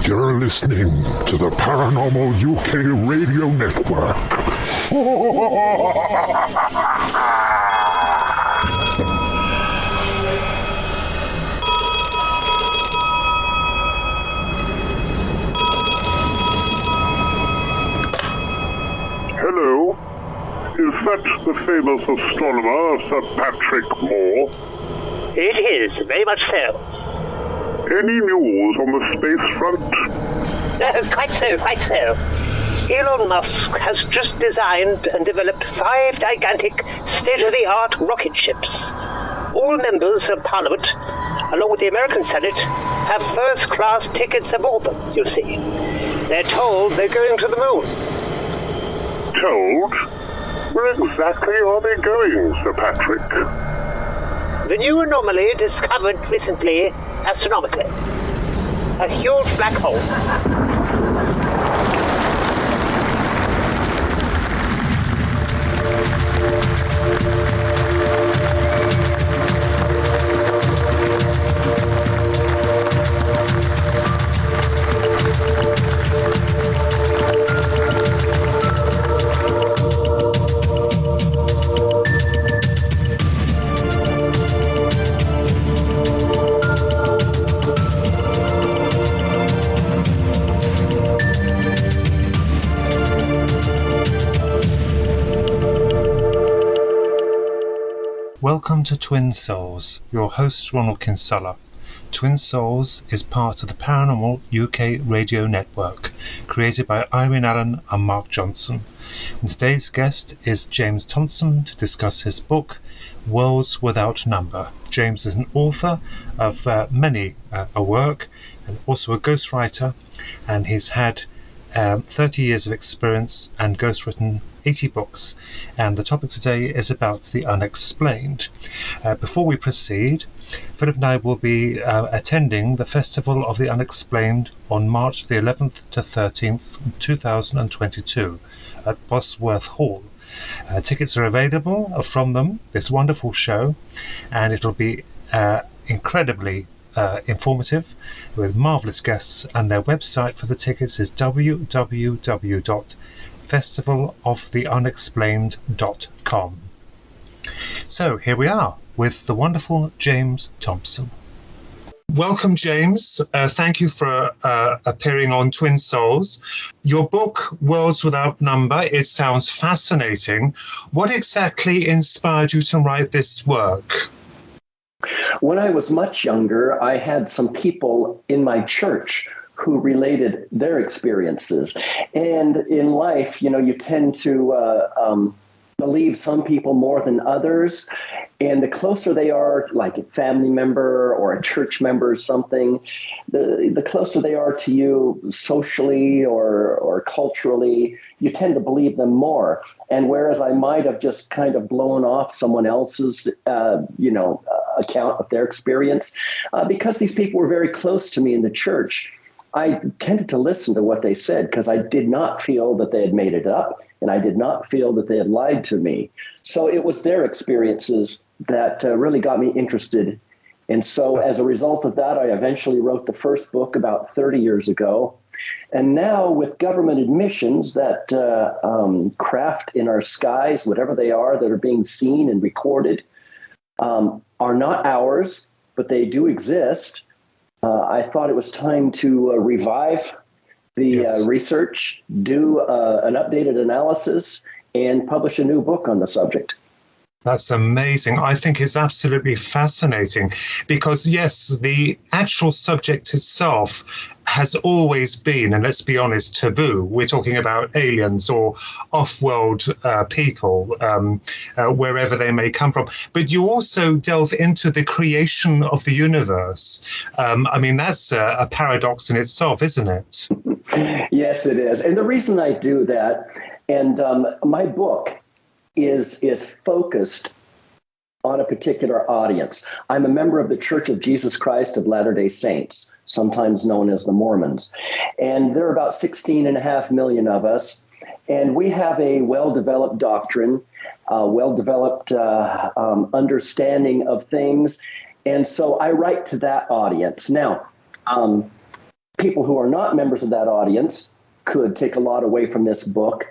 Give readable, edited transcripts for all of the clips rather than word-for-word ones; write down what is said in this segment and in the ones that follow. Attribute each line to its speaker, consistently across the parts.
Speaker 1: You're listening to the Paranormal UK Radio Network. Hello? Is that the famous astronomer, Sir Patrick Moore?
Speaker 2: It is, very much so.
Speaker 1: Any news on the space front?
Speaker 2: Quite so. Elon Musk has just designed and developed 5 gigantic, state-of-the-art rocket ships. All members of Parliament, along with the American Senate, have first-class tickets aboard them, you see. They're told they're going to the moon.
Speaker 1: Told? Where exactly are they going, Sir Patrick?
Speaker 2: The new anomaly discovered recently astronomically. A huge black hole.
Speaker 3: Welcome to Twin Souls. Your host Ronald Kinsella. Twin Souls is part of the Paranormal UK Radio Network, created by Irene Allen and Mark Johnson. And today's guest is James Thompson to discuss his book, Worlds Without Number. James is an author of many a work, and also a ghostwriter, and he's had 30 years of experience and ghostwritten 80 books, and the topic today is about the unexplained. Before we proceed, Philip and I will be attending the Festival of the Unexplained on March the 11th to 13th, 2022 at Bosworth Hall. Tickets are available from them, this wonderful show, and it'll be incredibly informative with marvellous guests, and their website for the tickets is www.festivaloftheunexplained.com. So here we are with the wonderful James Thompson. Welcome, James. Thank you for appearing on Twin Souls. Your book, Worlds Without Number, it sounds fascinating. What exactly inspired you to write this work?
Speaker 4: When I was much younger, I had some people in my church who related their experiences. And in life, you tend to believe some people more than others. And the closer they are, like a family member or a church member or something, the closer they are to you socially or culturally, you tend to believe them more. And whereas I might have just kind of blown off someone else's, account of their experience, because these people were very close to me in the church, I tended to listen to what they said because I did not feel that they had made it up, and I did not feel that they had lied to me. So it was their experiences that really got me interested. And so as a result of that, I eventually wrote the first book about 30 years ago. And now with government admissions that craft in our skies, whatever they are that are being seen and recorded, are not ours, but they do exist. I thought it was time to revive the research, do an updated analysis, and publish a new book on the subject.
Speaker 3: That's amazing. I think it's absolutely fascinating because, yes, the actual subject itself has always been, and let's be honest, taboo. We're talking about aliens or off-world people, wherever they may come from. But you also delve into the creation of the universe. That's a paradox in itself, isn't it?
Speaker 4: Yes, it is. And the reason I do that, and my book is focused on a particular audience. I'm a member of the Church of Jesus Christ of Latter-day Saints, sometimes known as the Mormons. And there are about 16.5 million of us. And we have a well-developed doctrine, well-developed understanding of things. And so I write to that audience. Now, people who are not members of that audience could take a lot away from this book,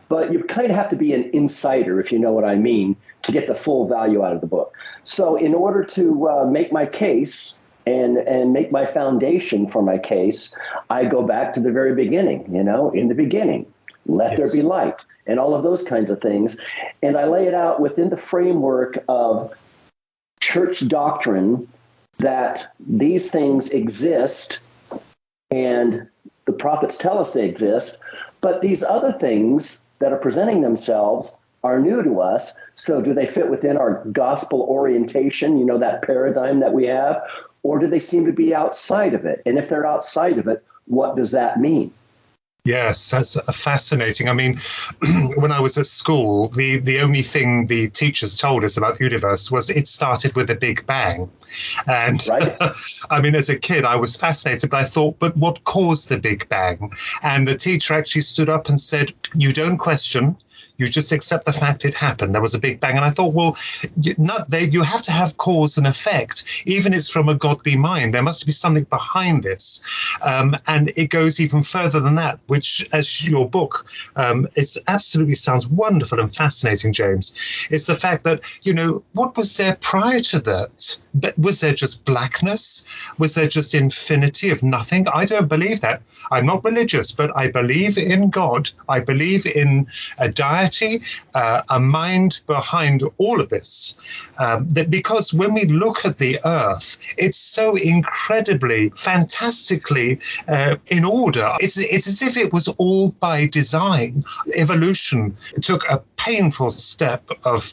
Speaker 4: but you kind of have to be an insider, if you know what I mean, to get the full value out of the book. So in order to make my case and make my foundation for my case, I go back to the very beginning, in the beginning, let there be light, and all of those kinds of things. And I lay it out within the framework of church doctrine that these things exist, and the prophets tell us they exist, but these other things that are presenting themselves are new to us. So do they fit within our gospel orientation, that paradigm that we have, or do they seem to be outside of it? And if they're outside of it, what does that mean?
Speaker 3: Yes, that's fascinating. I mean, when I was at school, the only thing the teachers told us about the universe was it started with a big bang. And
Speaker 4: right.
Speaker 3: I mean, as a kid, I was fascinated, but I thought, but what caused the big bang? And the teacher actually stood up and said, you don't question. You just accept the fact it happened. There was a big bang. And I thought, well, you have to have cause and effect. Even if it's from a godly mind, there must be something behind this. And it goes even further than that, which, as your book, it absolutely sounds wonderful and fascinating, James. It's the fact that, what was there prior to that? Was there just blackness? Was there just infinity of nothing? I don't believe that. I'm not religious, but I believe in God. I believe in a deity, a mind behind all of this. That because when we look at the earth, it's so incredibly, fantastically in order. It's as if it was all by design. Evolution took a painful step of,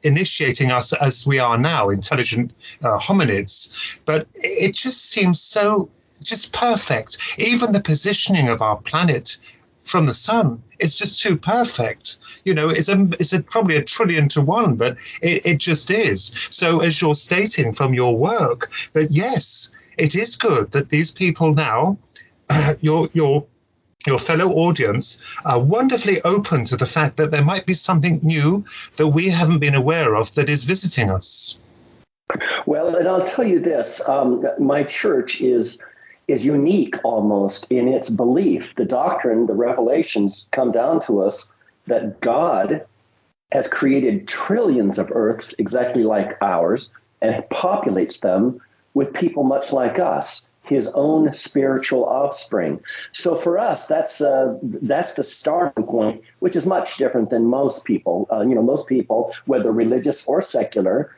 Speaker 3: initiating us as we are now, intelligent hominids. But it just seems so just perfect. Even the positioning of our planet from the sun, it's just too perfect. It's probably 1 trillion to 1, but it just is. So as you're stating from your work, that yes, it is good that these people now, your fellow audience, are wonderfully open to the fact that there might be something new that we haven't been aware of that is visiting us.
Speaker 4: Well, and I'll tell you this, my church is unique almost in its belief. The doctrine, the revelations come down to us that God has created trillions of earths exactly like ours and populates them with people much like us, his own spiritual offspring. So for us, that's the starting point, which is much different than most people. Most people, whether religious or secular,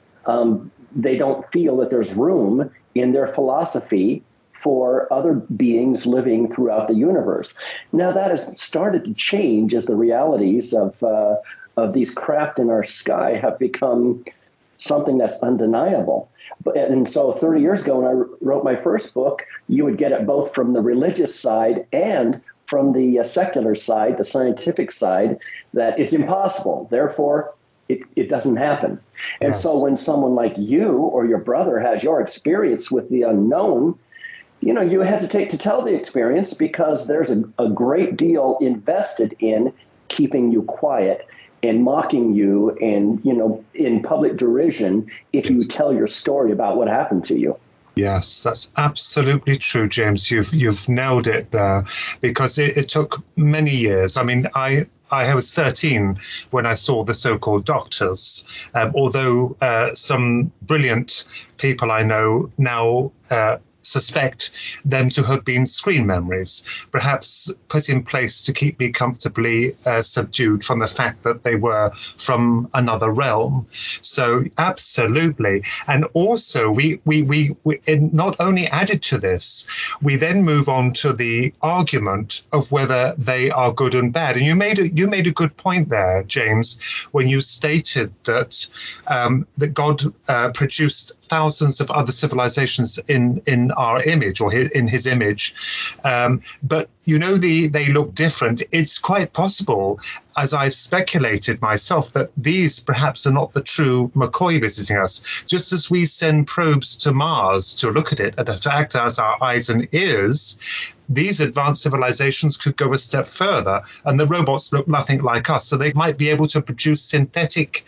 Speaker 4: they don't feel that there's room in their philosophy for other beings living throughout the universe. Now that has started to change as the realities of these craft in our sky have become something that's undeniable. And so 30 years ago, when I wrote my first book, you would get it both from the religious side and from the secular side, the scientific side, that it's impossible. Therefore, it doesn't happen. And so when someone like you or your brother has your experience with the unknown, you hesitate to tell the experience because there's a great deal invested in keeping you quiet and mocking you and, in public derision if you tell your story about what happened to you.
Speaker 3: Yes, that's absolutely true, James. You've nailed it there, because it took many years. I mean, I was 13 when I saw the so-called doctors, although some brilliant people I know now suspect them to have been screen memories, perhaps put in place to keep me comfortably subdued from the fact that they were from another realm. So absolutely. And also we not only added to this, we then move on to the argument of whether they are good and bad. And you made a good point there, James, when you stated that that God produced thousands of other civilizations in our image, or in his image, but they look different. It's quite possible, as I've speculated myself, that these perhaps are not the true McCoy visiting us. Just as we send probes to Mars to look at it and to act as our eyes and ears, these advanced civilizations could go a step further, and the robots look nothing like us, so they might be able to produce synthetic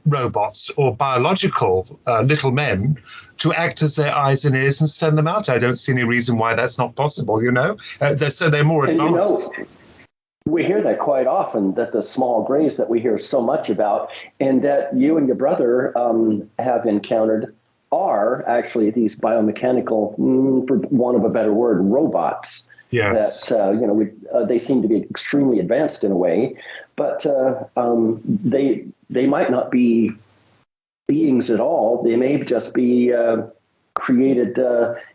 Speaker 3: robots or biological little men to act as their eyes and ears and send them out. I don't see any reason why that's not possible, so they're more advanced.
Speaker 4: We hear that quite often, that the small grays that we hear so much about and that you and your brother have encountered are actually these biomechanical, for want of a better word, robots.
Speaker 3: Yes.
Speaker 4: That, they seem to be extremely advanced in a way, but they might not be beings at all. They may just be created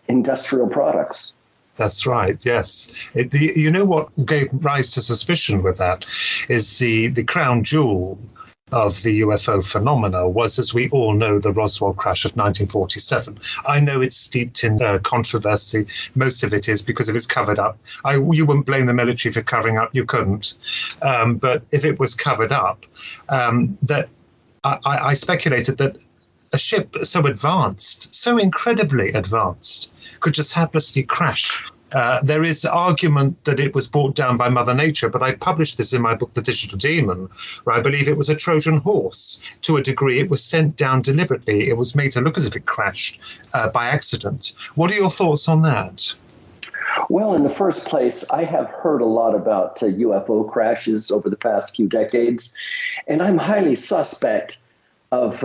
Speaker 4: industrial products.
Speaker 3: That's right, yes. What gave rise to suspicion with that is the crown jewel of the UFO phenomena was, as we all know, the Roswell Crash of 1947. I know it's steeped in controversy. Most of it is because if it's covered up. You wouldn't blame the military for covering up. You couldn't. But if it was covered up, that I speculated that a ship so advanced, so incredibly advanced, could just haplessly crash. There is argument that it was brought down by Mother Nature, but I published this in my book, The Digital Demon, where I believe it was a Trojan horse. To a degree, it was sent down deliberately. It was made to look as if it crashed by accident. What are your thoughts on that?
Speaker 4: Well, in the first place, I have heard a lot about UFO crashes over the past few decades, and I'm highly suspect of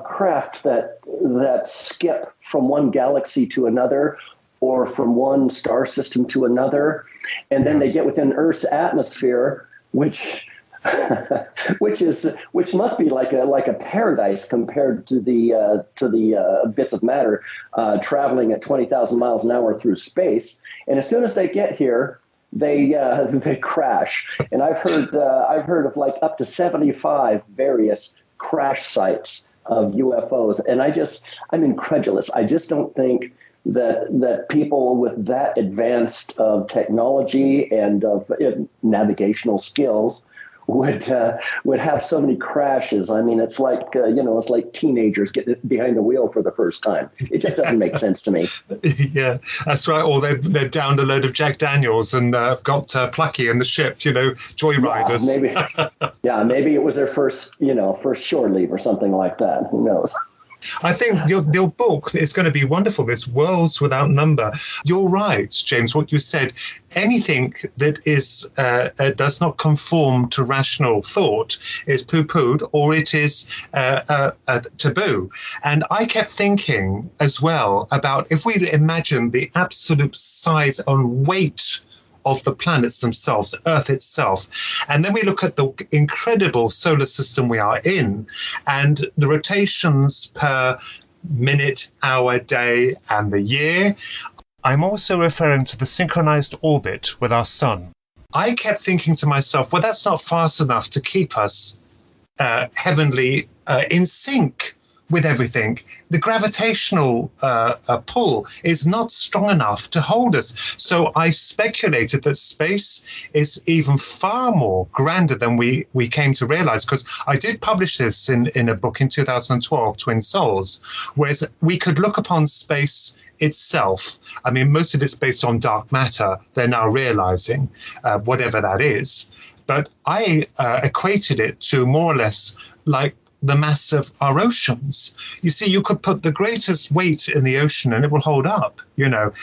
Speaker 4: craft that skip from one galaxy to another or from one star system to another, and then they get within Earth's atmosphere, which must be like a paradise compared to the bits of matter traveling at 20,000 miles an hour through space. And as soon as they get here, they crash. And I've heard of like up to 75 various crash sites of UFOs, and I'm incredulous. I just don't think that people with that advanced of technology and of navigational skills would have so many crashes. I mean, it's like it's like teenagers getting behind the wheel for the first time. It just doesn't make sense to me.
Speaker 3: Yeah, that's right. Or they're downed a load of Jack Daniels and got Plucky in the ship. Joyriders.
Speaker 4: Yeah, maybe it was their first shore leave or something like that. Who knows?
Speaker 3: I think your book is going to be wonderful, this Worlds Without Number. You're right, James, what you said. Anything that is does not conform to rational thought is poo-pooed, or it is taboo. And I kept thinking as well about if we imagine the absolute size and weight of the planets themselves, Earth itself. And then we look at the incredible solar system we are in and the rotations per minute, hour, day, and the year. I'm also referring to the synchronized orbit with our sun. I kept thinking to myself, well, that's not fast enough to keep us heavenly in sync with everything. The gravitational pull is not strong enough to hold us. So I speculated that space is even far more grander than we came to realize, because I did publish this in a book in 2012, Twin Souls, whereas we could look upon space itself. I mean, most of it's based on dark matter, they're now realizing, whatever that is. But I equated it to more or less like the mass of our oceans. You see, you could put the greatest weight in the ocean and it will hold up,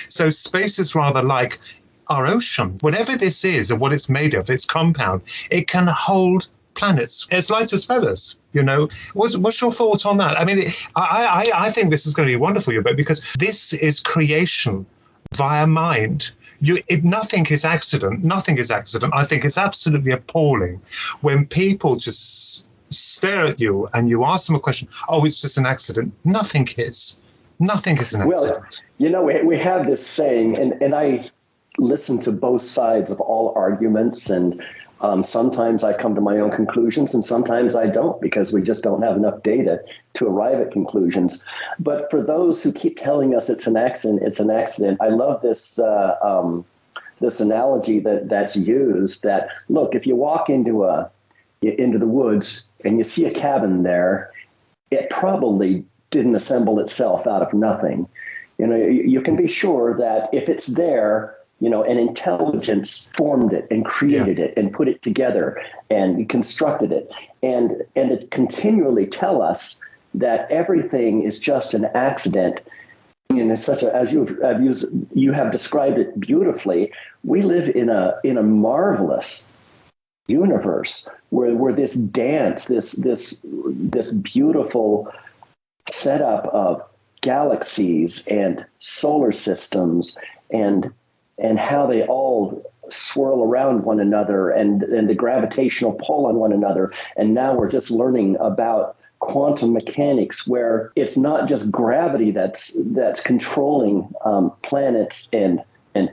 Speaker 3: So space is rather like our ocean. Whatever this is and what it's made of, its compound, it can hold planets as light as feathers, What's your thought on that? I mean, I think this is going to be wonderful, because this is creation via mind. Nothing is accident. Nothing is accident. I think it's absolutely appalling when people just stare at you and you ask them a question. Oh, it's just an accident. Nothing is. Nothing is an accident.
Speaker 4: Well, we have this saying, and I listen to both sides of all arguments, and sometimes I come to my own conclusions and sometimes I don't, because we just don't have enough data to arrive at conclusions. But for those who keep telling us it's an accident, I love this this analogy that's used, that, look, if you walk into the woods and you see a cabin there, it probably didn't assemble itself out of nothing. You can be sure that if it's there, an intelligence formed it and created it and put it together and constructed it. And it continually tell us that everything is just an accident. And it's such a, as you have described it beautifully, we live in a marvelous universe where this dance, this beautiful setup of galaxies and solar systems and how they all swirl around one another and the gravitational pull on one another. And now we're just learning about quantum mechanics, where it's not just gravity that's controlling planets and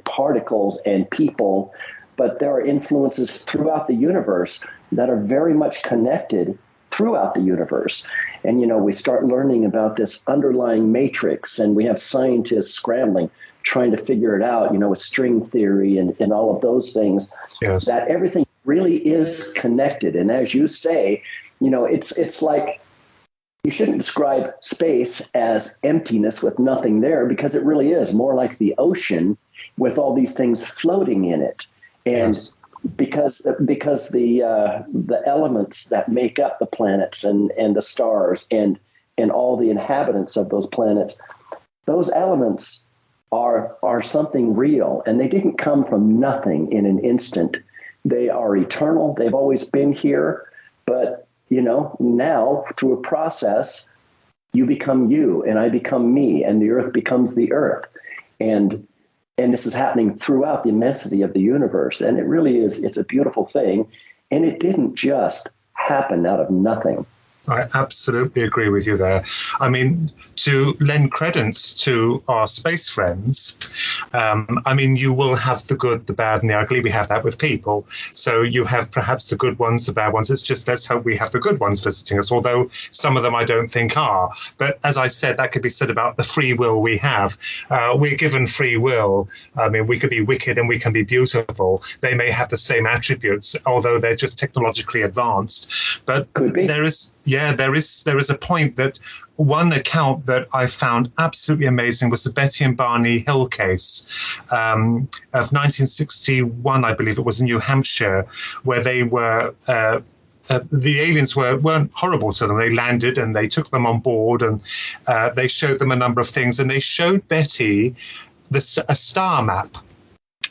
Speaker 4: particles and people, but there are influences throughout the universe that are very much connected throughout the universe. And, we start learning about this underlying matrix, and we have scientists scrambling, trying to figure it out, with string theory and all of those things,
Speaker 3: yes,
Speaker 4: that everything really is connected. And as you say, it's like, you shouldn't describe space as emptiness with nothing there, because it really is more like the ocean with all these things floating in it. And
Speaker 3: yes,
Speaker 4: because the elements that make up the planets and the stars and all the inhabitants of those planets, those elements are something real, and they didn't come from nothing in an instant. They are eternal. They've always been here, but now through a process, you become you and I become me, and the earth becomes the earth. And this is happening throughout the immensity of the universe. And it really is, it's a beautiful thing. And it didn't just happen out of nothing.
Speaker 3: I absolutely agree with you there. I mean, to lend credence to our space friends, you will have the good, the bad, and the ugly. We have that with people. So you have perhaps the good ones, the bad ones. It's just, let's hope we have the good ones visiting us, although some of them I don't think are. But as I said, that could be said about the free will we have. We're given free will. We could be wicked and we can be beautiful. They may have the same attributes, although they're just technologically advanced. But
Speaker 4: could be.
Speaker 3: there is a point that one account that I found absolutely amazing was the Betty and Barney Hill case of 1961, I believe it was, in New Hampshire, where they were the aliens weren't horrible to them. They landed and they took them on board, and they showed them a number of things, and they showed Betty a star map.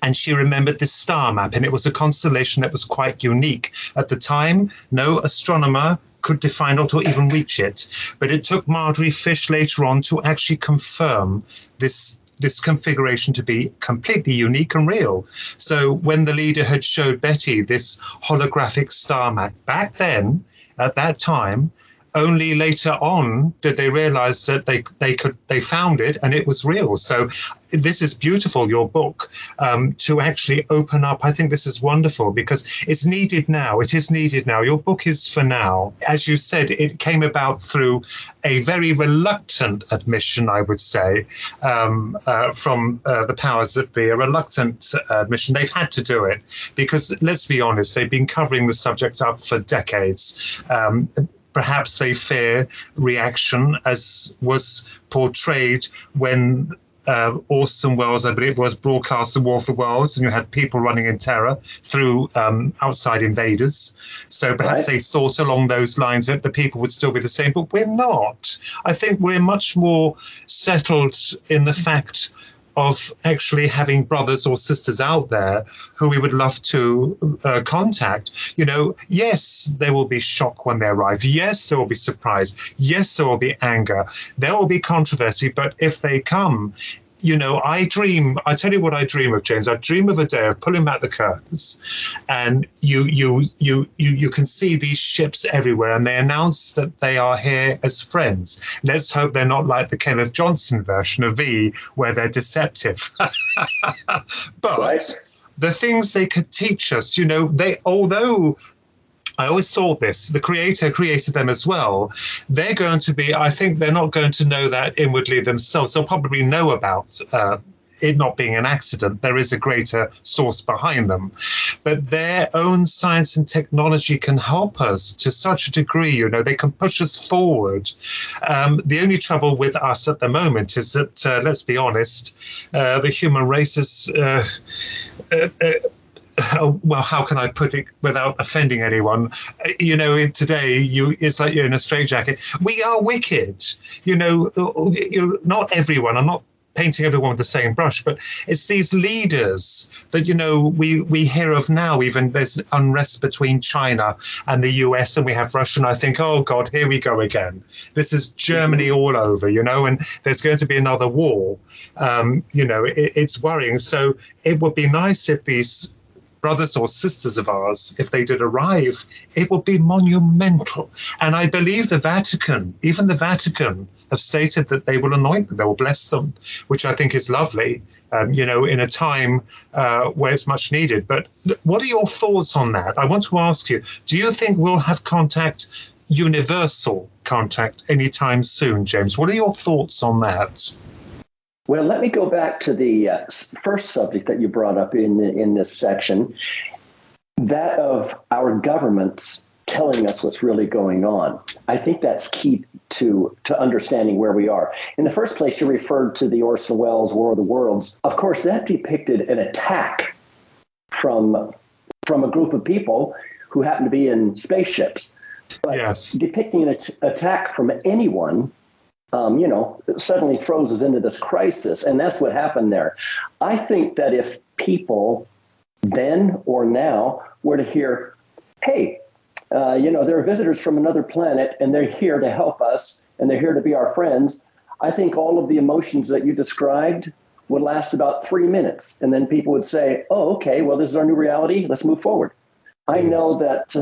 Speaker 3: And she remembered this star map, and it was a constellation that was quite unique. At the time, no astronomer could define or to even reach it. But it took Marjorie Fish later on to actually confirm this configuration to be completely unique and real. So when the leader had showed Betty this holographic star map back then, at that time, only later on did they realize that they found it and it was real. So this is beautiful, your book, to actually open up. I think this is wonderful because it's needed now. It is needed now. Your book is for now. As you said, it came about through a very reluctant admission, I would say, from the powers that be, a reluctant admission. They've had to do it because, let's be honest, they've been covering the subject up for decades. Perhaps they fear reaction, as was portrayed when Orson Welles, I believe, was broadcast The War of the Worlds, and you had people running in terror through outside invaders. So perhaps they thought along those lines that the people would still be the same, but we're not. I think we're much more settled in the fact of actually having brothers or sisters out there who we would love to contact. Yes, there will be shock when they arrive. Yes, there will be surprise. Yes, there will be anger. There will be controversy. But if they come, I tell you what I dream of, James. I dream of a day of pulling back the curtains, and you can see these ships everywhere, and they announce that they are here as friends. Let's hope they're not like the Kenneth Johnson version of V, where they're deceptive. But the things they could teach us, although I always thought this, the creator created them as well. They're going to be, I think they're not going to know that inwardly themselves. They'll probably know about it not being an accident. There is a greater source behind them. but their own science and technology can help us to such a degree. You know, they can push us forward. The only trouble with us at the moment is that, let's be honest, the human race is well, how can I put it without offending anyone? You know, today it's like you're in a straitjacket. We are wicked. You know, not everyone. I'm not painting everyone with the same brush, but it's these leaders that, you know, we hear of now. Even there's unrest between China and the US, and we have Russia, and I think, oh God, here we go again. This is Germany all over, you know, and there's going to be another war. You know, it's worrying. So it would be nice if these brothers or sisters of ours, if they did arrive, it would be monumental. And I believe the Vatican, even the Vatican, have stated that they will anoint them, they will bless them, which I think is lovely, you know, in a time where it's much needed. But what are your thoughts on that? I want to ask you, do you think we'll have contact, universal contact, anytime soon, James? What are your thoughts on that?
Speaker 4: Well, let me go back to the first subject that you brought up in this section, that of our governments telling us what's really going on. I think that's key to understanding where we are. In the first place, you referred to the Orson Welles' War of the Worlds. Of course, that depicted an attack from a group of people who happened to be in spaceships. But yes, depicting an attack from anyone, you know, suddenly throws us into this crisis. And that's what happened there. I think that if people then or now were to hear, hey, you know, there are visitors from another planet and they're here to help us and they're here to be our friends, I think all of the emotions that you described would last about 3 minutes. And then people would say, oh, okay, well, this is our new reality. Let's move forward. I know that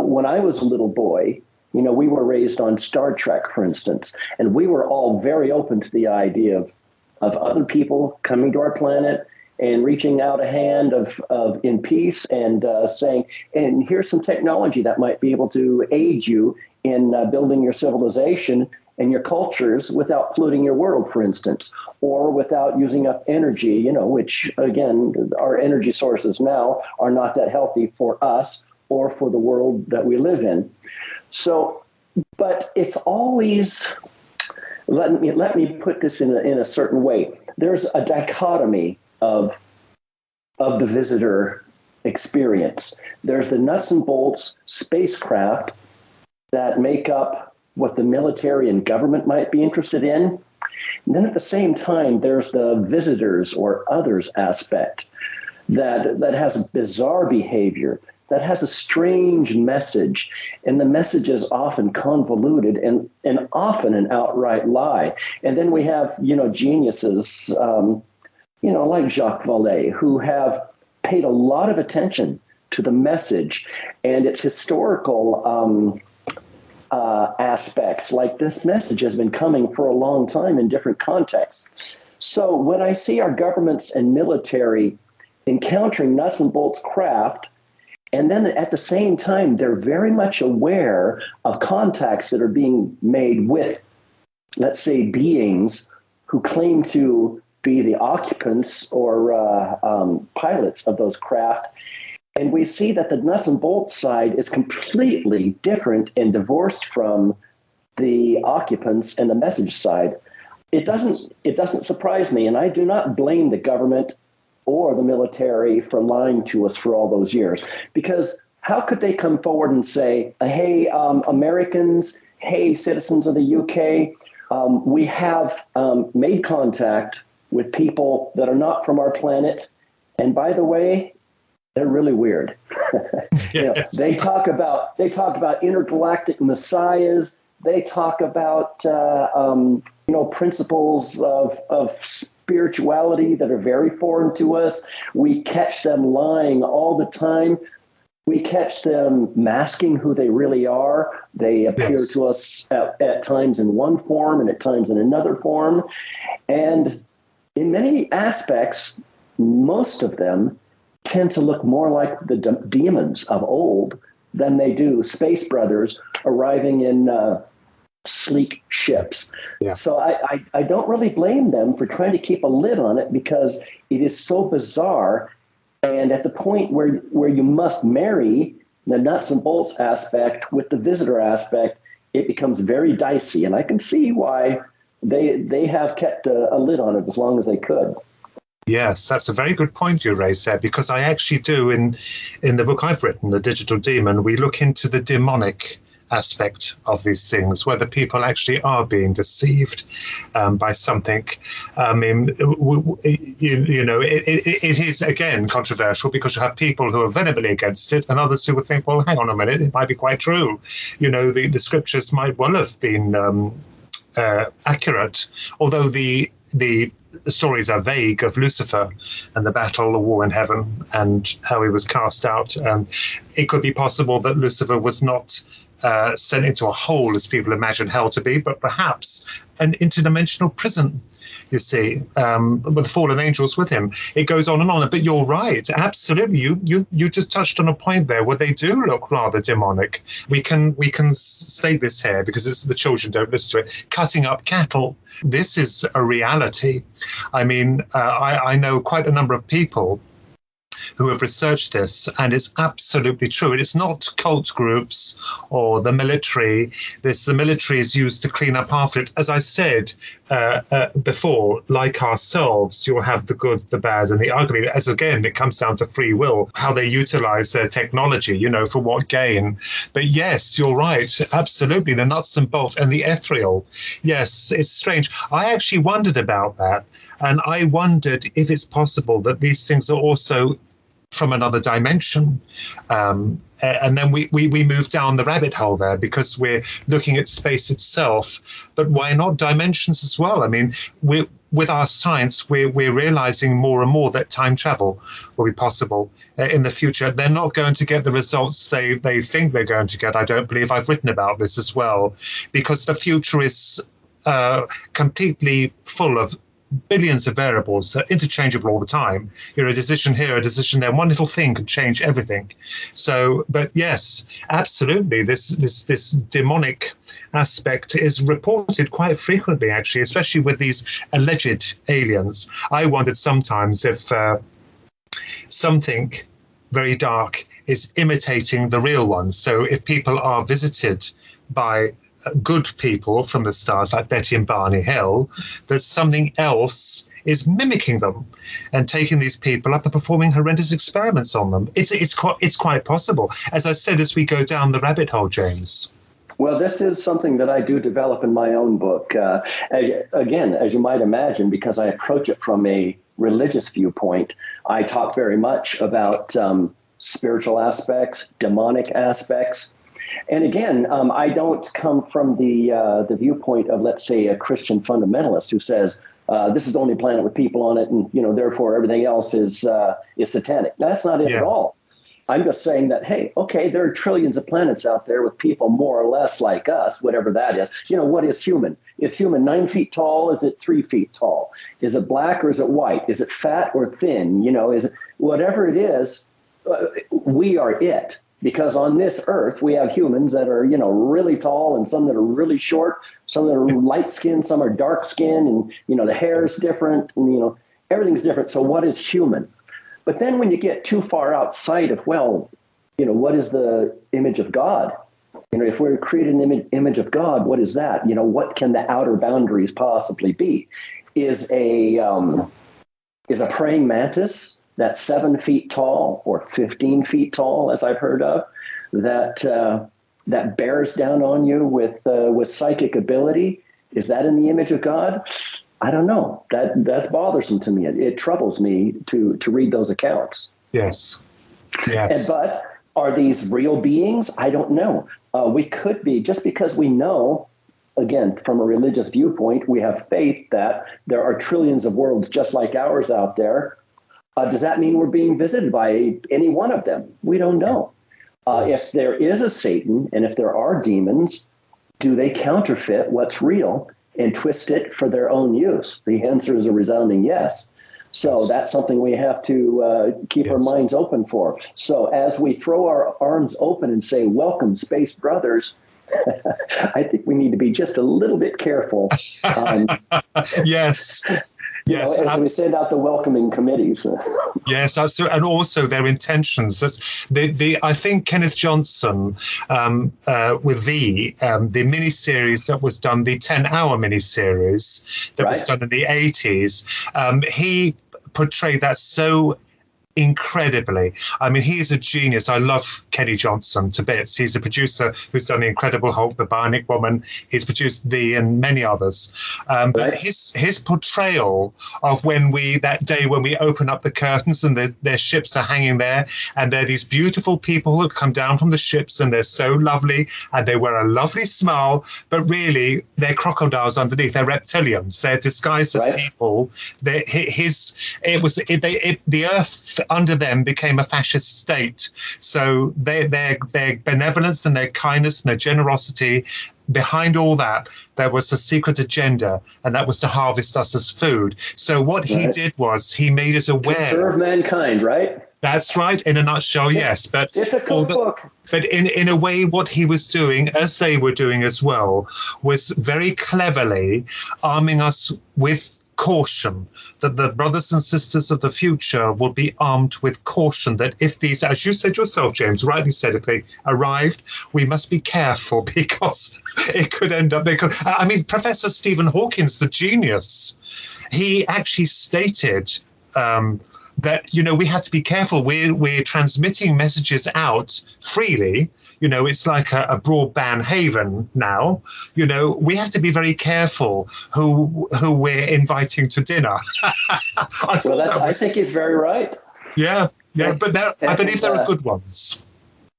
Speaker 4: when I was a little boy, you know, we were raised on Star Trek, for instance, and we were all very open to the idea of other people coming to our planet and reaching out a hand of in peace and saying, and here's some technology that might be able to aid you in building your civilization and your cultures without polluting your world, for instance, or without using up energy, you know, which, again, our energy sources now are not that healthy for us or for the world that we live in. So, but it's always, let me put this in a certain way. There's a dichotomy of the visitor experience. There's the nuts and bolts spacecraft that make up what the military and government might be interested in. And then at the same time, there's the visitors or others aspect that has bizarre behavior, that has a strange message, and the message is often convoluted and often an outright lie. And then we have, you know, geniuses, you know, like Jacques Vallée, who have paid a lot of attention to the message and its historical aspects. Like, this message has been coming for a long time in different contexts. So when I see our governments and military encountering nuts and bolts craft, and then at the same time, they're very much aware of contacts that are being made with, let's say, beings who claim to be the occupants or pilots of those craft. And we see that the nuts and bolts side is completely different and divorced from the occupants and the message side. It doesn't surprise me, and I do not blame the government or the military for lying to us for all those years. Because how could they come forward and say, hey, Americans, hey, citizens of the UK, we have made contact with people that are not from our planet. And by the way, they're really weird.
Speaker 3: Yes.
Speaker 4: You know, they talk about intergalactic messiahs. They talk about you know, principles of spirituality that are very foreign to us. We catch them lying all the time. We catch them masking who they really are. They appear to us at times in one form and at times in another form. And in many aspects, most of them tend to look more like the demons of old than they do space brothers arriving in sleek ships. Yeah. So I don't really blame them for trying to keep a lid on it, because it is so bizarre. And And at the point where you must marry the nuts and bolts aspect with the visitor aspect, it becomes very dicey. And I can see why they have kept a lid on it as long as they could.
Speaker 3: Yes, that's a very good point you raised there, because I actually do in the book I've written, The Digital Demon, we look into the demonic aspect of these things, whether people actually are being deceived by something. I mean, it is, again, controversial, because you have people who are vehemently against it and others who would think, well, hang on a minute, it might be quite true. The scriptures might well have been accurate, although the stories are vague of Lucifer and the battle, the war in heaven, and how he was cast out. It could be possible that Lucifer was not sent into a hole, as people imagine hell to be, but perhaps an interdimensional prison, you see, with fallen angels with him. It goes on and on. But you're right, absolutely. You just touched on a point there where they do look rather demonic. We can say this here because the children don't listen to it. Cutting up cattle. This is a reality. I mean, I know quite a number of people who have researched this, and it's absolutely true. It's not cult groups or the military. The military is used to clean up after it. As I said before, like ourselves, you'll have the good, the bad, and the ugly. As again, it comes down to free will, how they utilize their technology, for what gain. But yes, you're right, absolutely, the nuts and bolts and the ethereal. Yes, it's strange. I actually wondered about that, and I wondered if it's possible that these things are also from another dimension. And then we move down the rabbit hole there because we're looking at space itself. But why not dimensions as well? I mean, with our science, we're realizing more and more that time travel will be possible in the future. They're not going to get the results they think they're going to get. I don't believe I've written about this as well, because the future is completely full of billions of variables that are interchangeable all the time. A decision here, a decision there, one little thing can change everything. So, but yes, absolutely, this demonic aspect is reported quite frequently, actually, especially with these alleged aliens. I wondered sometimes if something very dark is imitating the real ones. So if people are visited by good people from the stars like Betty and Barney Hill, that something else is mimicking them and taking these people up and performing horrendous experiments on them. It's quite possible, as I said, as we go down the rabbit hole, James.
Speaker 4: Well, this is something that I do develop in my own book. As you might imagine, because I approach it from a religious viewpoint, I talk very much about spiritual aspects, demonic aspects. And again, I don't come from the viewpoint of, let's say, a Christian fundamentalist who says this is the only planet with people on it, and therefore everything else is satanic. That's not it at all. I'm just saying that, hey, okay, there are trillions of planets out there with people more or less like us, whatever that is. What is human? Is human 9 feet tall? Is it 3 feet tall? Is it black or is it white? Is it fat or thin? Is it, whatever it is, we are it. Because on this earth, we have humans that are, really tall and some that are really short, some that are light skinned, some are dark skinned, and, the hair is different, and, everything's different. So what is human? But then when you get too far outside of, what is the image of God? If we're creating an image of God, what is that? What can the outer boundaries possibly be? Is a praying mantis that's 7 feet tall or 15 feet tall, as I've heard of, that bears down on you with psychic ability? Is that in the image of God? I don't know. That's bothersome to me. It troubles me to read those accounts.
Speaker 3: Yes.
Speaker 4: But are these real beings? I don't know. We could be, just because we know, again, from a religious viewpoint, we have faith that there are trillions of worlds just like ours out there. Does that mean we're being visited by any one of them? We don't know. If there is a Satan and if there are demons, do they counterfeit what's real and twist it for their own use? The answer is a resounding yes. So that's something we have to keep our minds open for. So as we throw our arms open and say, welcome, space brothers, I think we need to be just a little bit careful.
Speaker 3: Yes. Yes,
Speaker 4: as we send out the welcoming committees.
Speaker 3: Yes, absolutely, and also their intentions. I think Kenneth Johnson with the miniseries that was done, the 10-hour miniseries that was done in the 80s, he portrayed that so incredibly. I mean, he's a genius. I love Kenny Johnson to bits. He's a producer who's done The Incredible Hulk, The Bionic Woman. He's produced V and many others. But his portrayal of that day when we open up the curtains and their ships are hanging there, and they're these beautiful people who come down from the ships, and they're so lovely, and they wear a lovely smile, but really they're crocodiles underneath. They're reptilians. They're disguised as people. The Earth under them became a fascist state. So their benevolence and their kindness and their generosity, behind all that, there was a secret agenda, and that was to harvest us as food. So what he did was he made us aware. To
Speaker 4: serve mankind, right?
Speaker 3: That's right, in a nutshell, yes. But
Speaker 4: it's a cookbook.
Speaker 3: But in a way, what he was doing, as they were doing as well, was very cleverly arming us with caution, that the brothers and sisters of the future will be armed with caution, that if these, as you said yourself, James, rightly said, if they arrived, we must be careful, because it could end up, I mean, Professor Stephen Hawking's the genius. He actually stated that, we have to be careful. We're transmitting messages out freely. It's like a broadband haven now. We have to be very careful who we're inviting to dinner.
Speaker 4: I think he's very right.
Speaker 3: Yeah, but I believe there are good ones.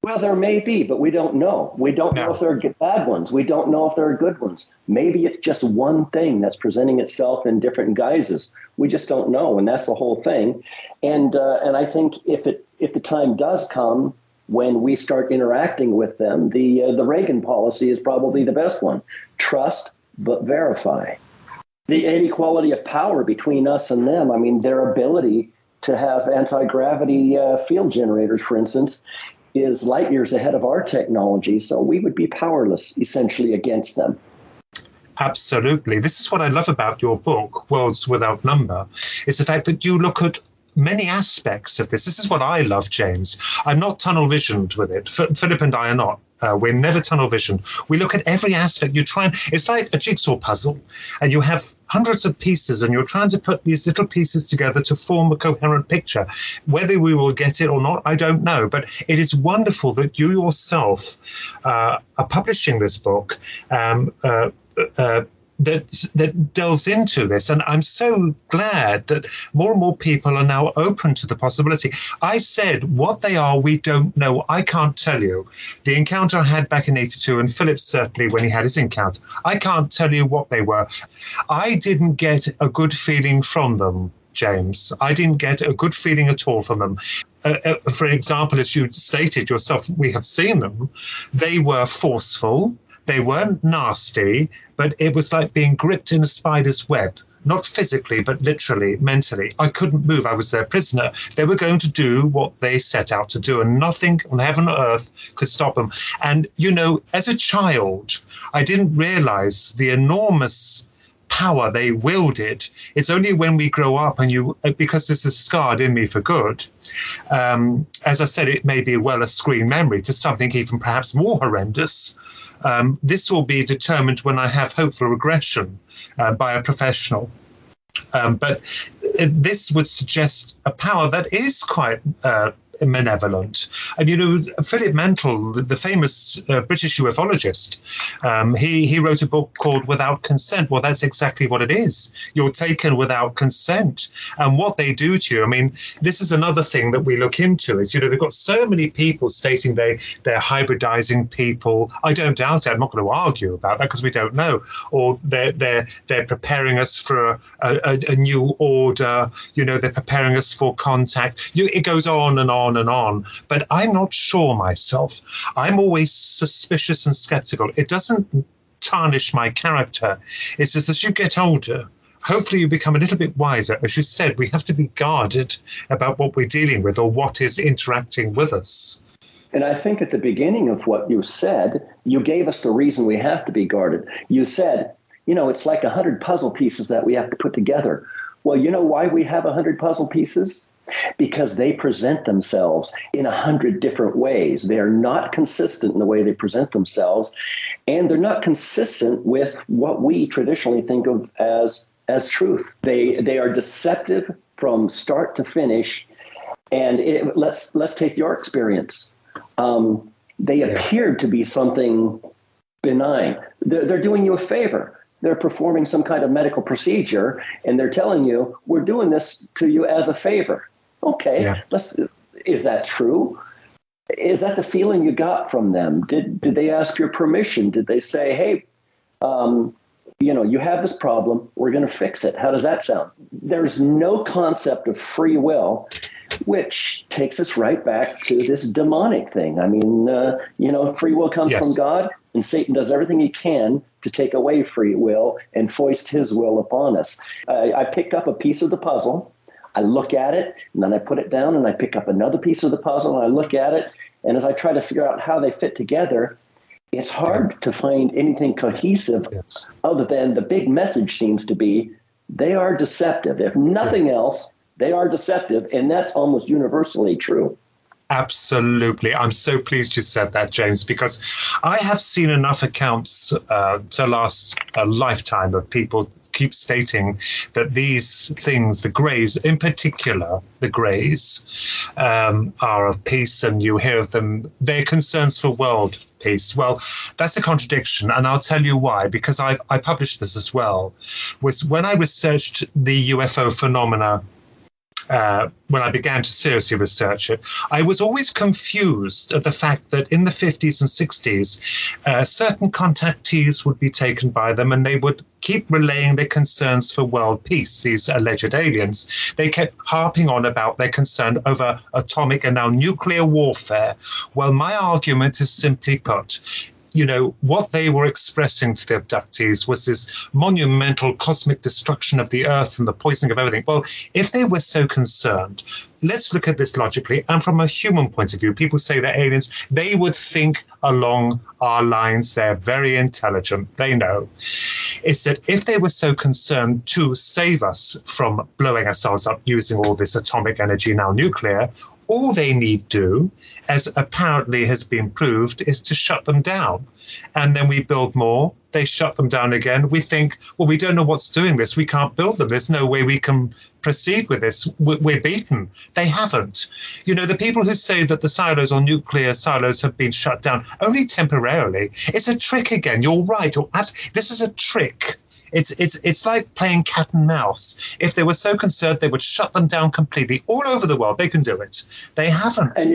Speaker 4: Well, there may be, but we don't know. We don't know if there are bad ones. We don't know if there are good ones. Maybe it's just one thing that's presenting itself in different guises. We just don't know, and that's the whole thing. And I think if the time does come when we start interacting with them, the Reagan policy is probably the best one. Trust, but verify. The inequality of power between us and them, I mean, their ability to have anti-gravity field generators, for instance, is light years ahead of our technology, so we would be powerless, essentially, against them.
Speaker 3: Absolutely. This is what I love about your book, Worlds Without Number, is the fact that you look at many aspects of this. This is what I love, James. I'm not tunnel visioned with it. Philip and I are not. We're never tunnel visioned. We look at every aspect. It's like a jigsaw puzzle, and you have hundreds of pieces, and you're trying to put these little pieces together to form a coherent picture. Whether we will get it or not, I don't know. But it is wonderful that you yourself are publishing this book that delves into this. And I'm so glad that more and more people are now open to the possibility. I said, what they are, we don't know. I can't tell you. The encounter I had back in 82, and Philip certainly when he had his encounter, I can't tell you what they were. I didn't get a good feeling from them, James. I didn't get a good feeling at all from them. For example, as you stated yourself, we have seen them. They were forceful. They weren't nasty, but it was like being gripped in a spider's web. Not physically, but literally, mentally. I couldn't move. I was their prisoner. They were going to do what they set out to do, and nothing on heaven or earth could stop them. And, as a child, I didn't realize the enormous power they wielded. It's only when we grow up because this is scarred in me for good. As I said, it may be a screen memory to something even perhaps more horrendous. This will be determined when I have hopeful regression by a professional. But this would suggest a power that is quite malevolent. And, Philip Mantle, the famous British ufologist, he wrote a book called Without Consent. Well, that's exactly what it is. You're taken without consent. And what they do to you, this is another thing that we look into is, they've got so many people stating they're hybridizing people. I don't doubt it. I'm not going to argue about that because we don't know. Or they're preparing us for a new order. They're preparing us for contact. It goes on and on and on, but I'm not sure myself. I'm always suspicious and skeptical. It doesn't tarnish my character. It's just as you get older, hopefully you become a little bit wiser. As you said, we have to be guarded about what we're dealing with or what is interacting with us.
Speaker 4: And I think at the beginning of what you said, you gave us the reason we have to be guarded. You said, it's like 100 puzzle pieces that we have to put together. Well, you know why we have 100 puzzle pieces? Because they present themselves in 100 different ways. They are not consistent in the way they present themselves, and they're not consistent with what we traditionally think of as truth. They are deceptive from start to finish. And let's take your experience. They appeared to be something benign. They're doing you a favor. They're performing some kind of medical procedure, and they're telling you, we're doing this to you as a favor. Okay, is that true? Is that the feeling you got from them? Did they ask your permission? Did they say, hey, you have this problem, we're going to fix it? How does that sound? There's no concept of free will, which takes us right back to this demonic thing. I mean, free will comes from God, and Satan does everything he can to take away free will and foist his will upon us. I pick up a piece of the puzzle, I look at it, and then I put it down, and I pick up another piece of the puzzle, and I look at it, and as I try to figure out how they fit together, it's hard to find anything cohesive other than the big message seems to be they are deceptive. If nothing else, they are deceptive, and that's almost universally true.
Speaker 3: Absolutely. I'm so pleased you said that, James, because I have seen enough accounts to last a lifetime of people keep stating that these things, the Greys in particular, the Greys, are of peace, and you hear of them, their concerns for world peace. Well, that's a contradiction, and I'll tell you why, because I published this as well. Was when I researched the UFO phenomena, when I began to seriously research it, I was always confused at the fact that in the 50s and 60s, certain contactees would be taken by them, and they would keep relaying their concerns for world peace, these alleged aliens. They kept harping on about their concern over atomic and now nuclear warfare. Well, my argument is simply put, what they were expressing to the abductees was this monumental cosmic destruction of the Earth and the poisoning of everything. Well, if they were so concerned, let's look at this logically. And from a human point of view, people say they're aliens. They would think along our lines. They're very intelligent. They know. It's that if they were so concerned to save us from blowing ourselves up using all this atomic energy, now nuclear, all they need do, as apparently has been proved, is to shut them down. And then we build more, they shut them down again. We think, well, we don't know what's doing this. We can't build them. There's no way we can proceed with this. We're beaten. They haven't. The people who say that the silos or nuclear silos have been shut down, only temporarily. It's a trick again. You're right. This is a trick. It's like playing cat and mouse. If they were so concerned, they would shut them down completely all over the world. They can do it. They haven't.
Speaker 4: And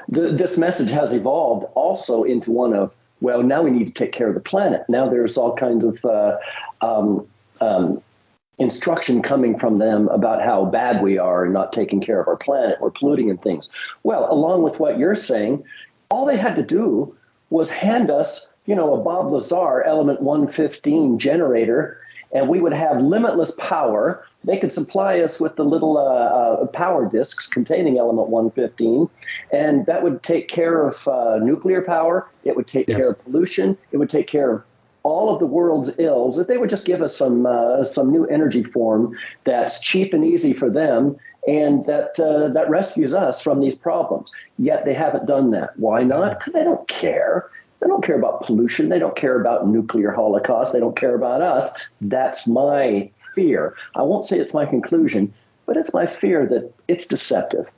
Speaker 4: this message has evolved also into one of, well, now we need to take care of the planet. Now there's all kinds of instruction coming from them about how bad we are and not taking care of our planet. We're polluting and things. Well, along with what you're saying, all they had to do was hand us a Bob Lazar element 115 generator, and we would have limitless power. They could supply us with the little power discs containing element 115, and that would take care of nuclear power. It would take care of pollution. It would take care of all of the world's ills. If they would just give us some new energy form that's cheap and easy for them, and that rescues us from these problems. Yet they haven't done that. Why not? Because they don't care. They don't care about pollution. They don't care about nuclear holocaust. They don't care about us. That's my fear. I won't say it's my conclusion, but it's my fear that it's deceptive.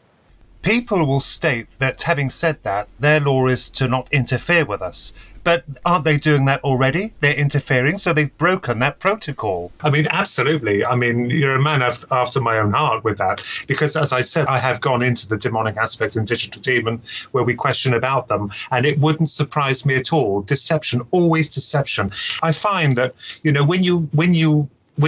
Speaker 3: People will state that, having said that, their law is to not interfere with us. But aren't they doing that already? They're interfering, so they've broken that protocol. I mean, absolutely. I mean, you're a man after my own heart with that. Because, as I said, I have gone into the demonic aspect in Digital Demon, where we question about them, and it wouldn't surprise me at all. Deception, always deception. I find that, when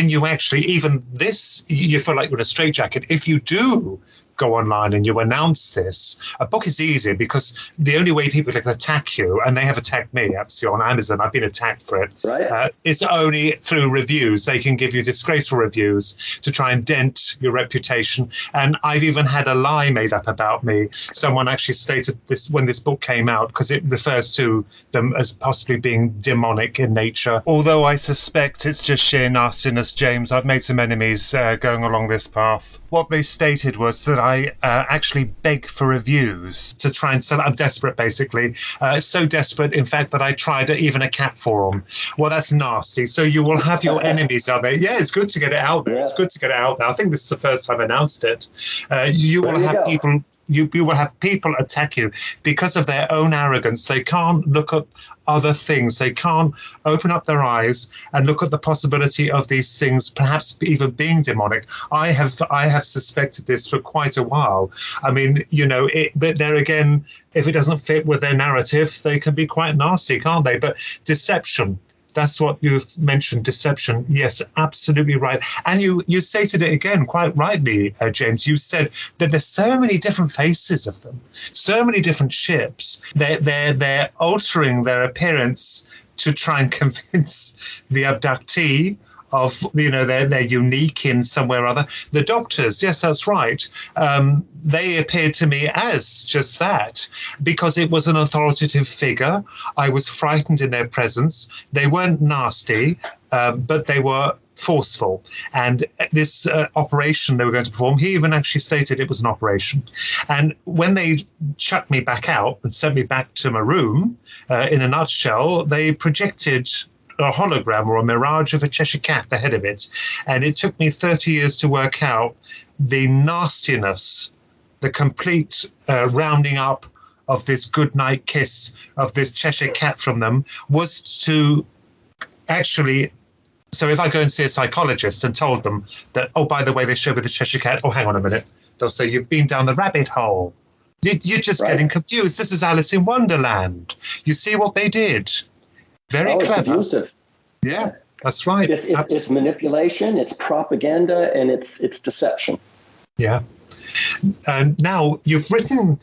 Speaker 3: you actually, even this, you feel like you're in a straitjacket. If you do go online and you announce this, a book is easy because the only way people can attack you, and they have attacked me, actually, on Amazon, I've been attacked for it,
Speaker 4: right.
Speaker 3: it's only through reviews. They can give you disgraceful reviews to try and dent your reputation. And I've even had a lie made up about me. Someone actually stated this when this book came out, because it refers to them as possibly being demonic in nature. Although I suspect it's just sheer nastiness, James. I've made some enemies going along this path. What they stated was that I actually beg for reviews to try and sell it. I'm desperate, basically. So desperate, in fact, that I tried even a cat forum. Well, that's nasty. So you will have your enemies out there. Yeah, it's good to get it out there.
Speaker 4: Yeah.
Speaker 3: It's good to get it out there. I think this is the first time I've announced it. You will have people. You will have people attack you because of their own arrogance. They can't look at other things. They can't open up their eyes and look at the possibility of these things perhaps even being demonic. I have suspected this for quite a while. I mean, but there again, if it doesn't fit with their narrative, they can be quite nasty, can't they? But deception. That's what you've mentioned, deception. Yes, absolutely right. And you stated it again quite rightly, James. You said that there's so many different faces of them, so many different ships. They're altering their appearance to try and convince the abductee of, they're unique in some way or other. The doctors, yes, that's right. They appeared to me as just that, because it was an authoritative figure. I was frightened in their presence. They weren't nasty, but they were forceful. And this operation they were going to perform, he even actually stated it was an operation. And when they chucked me back out and sent me back to my room, in a nutshell, they projected a hologram or a mirage of a Cheshire cat, the head of it. And it took me 30 years to work out the nastiness, the complete rounding up of this goodnight kiss of this Cheshire cat from them was to actually... So if I go and see a psychologist and told them that, oh, by the way, they showed me the Cheshire cat, oh, hang on a minute, they'll say, you've been down the rabbit hole. You're just getting confused. This is Alice in Wonderland. You see what they did? Very clever.
Speaker 4: It's abusive.
Speaker 3: Yeah, that's right.
Speaker 4: It's manipulation, it's propaganda, and it's deception.
Speaker 3: Yeah. And now you've been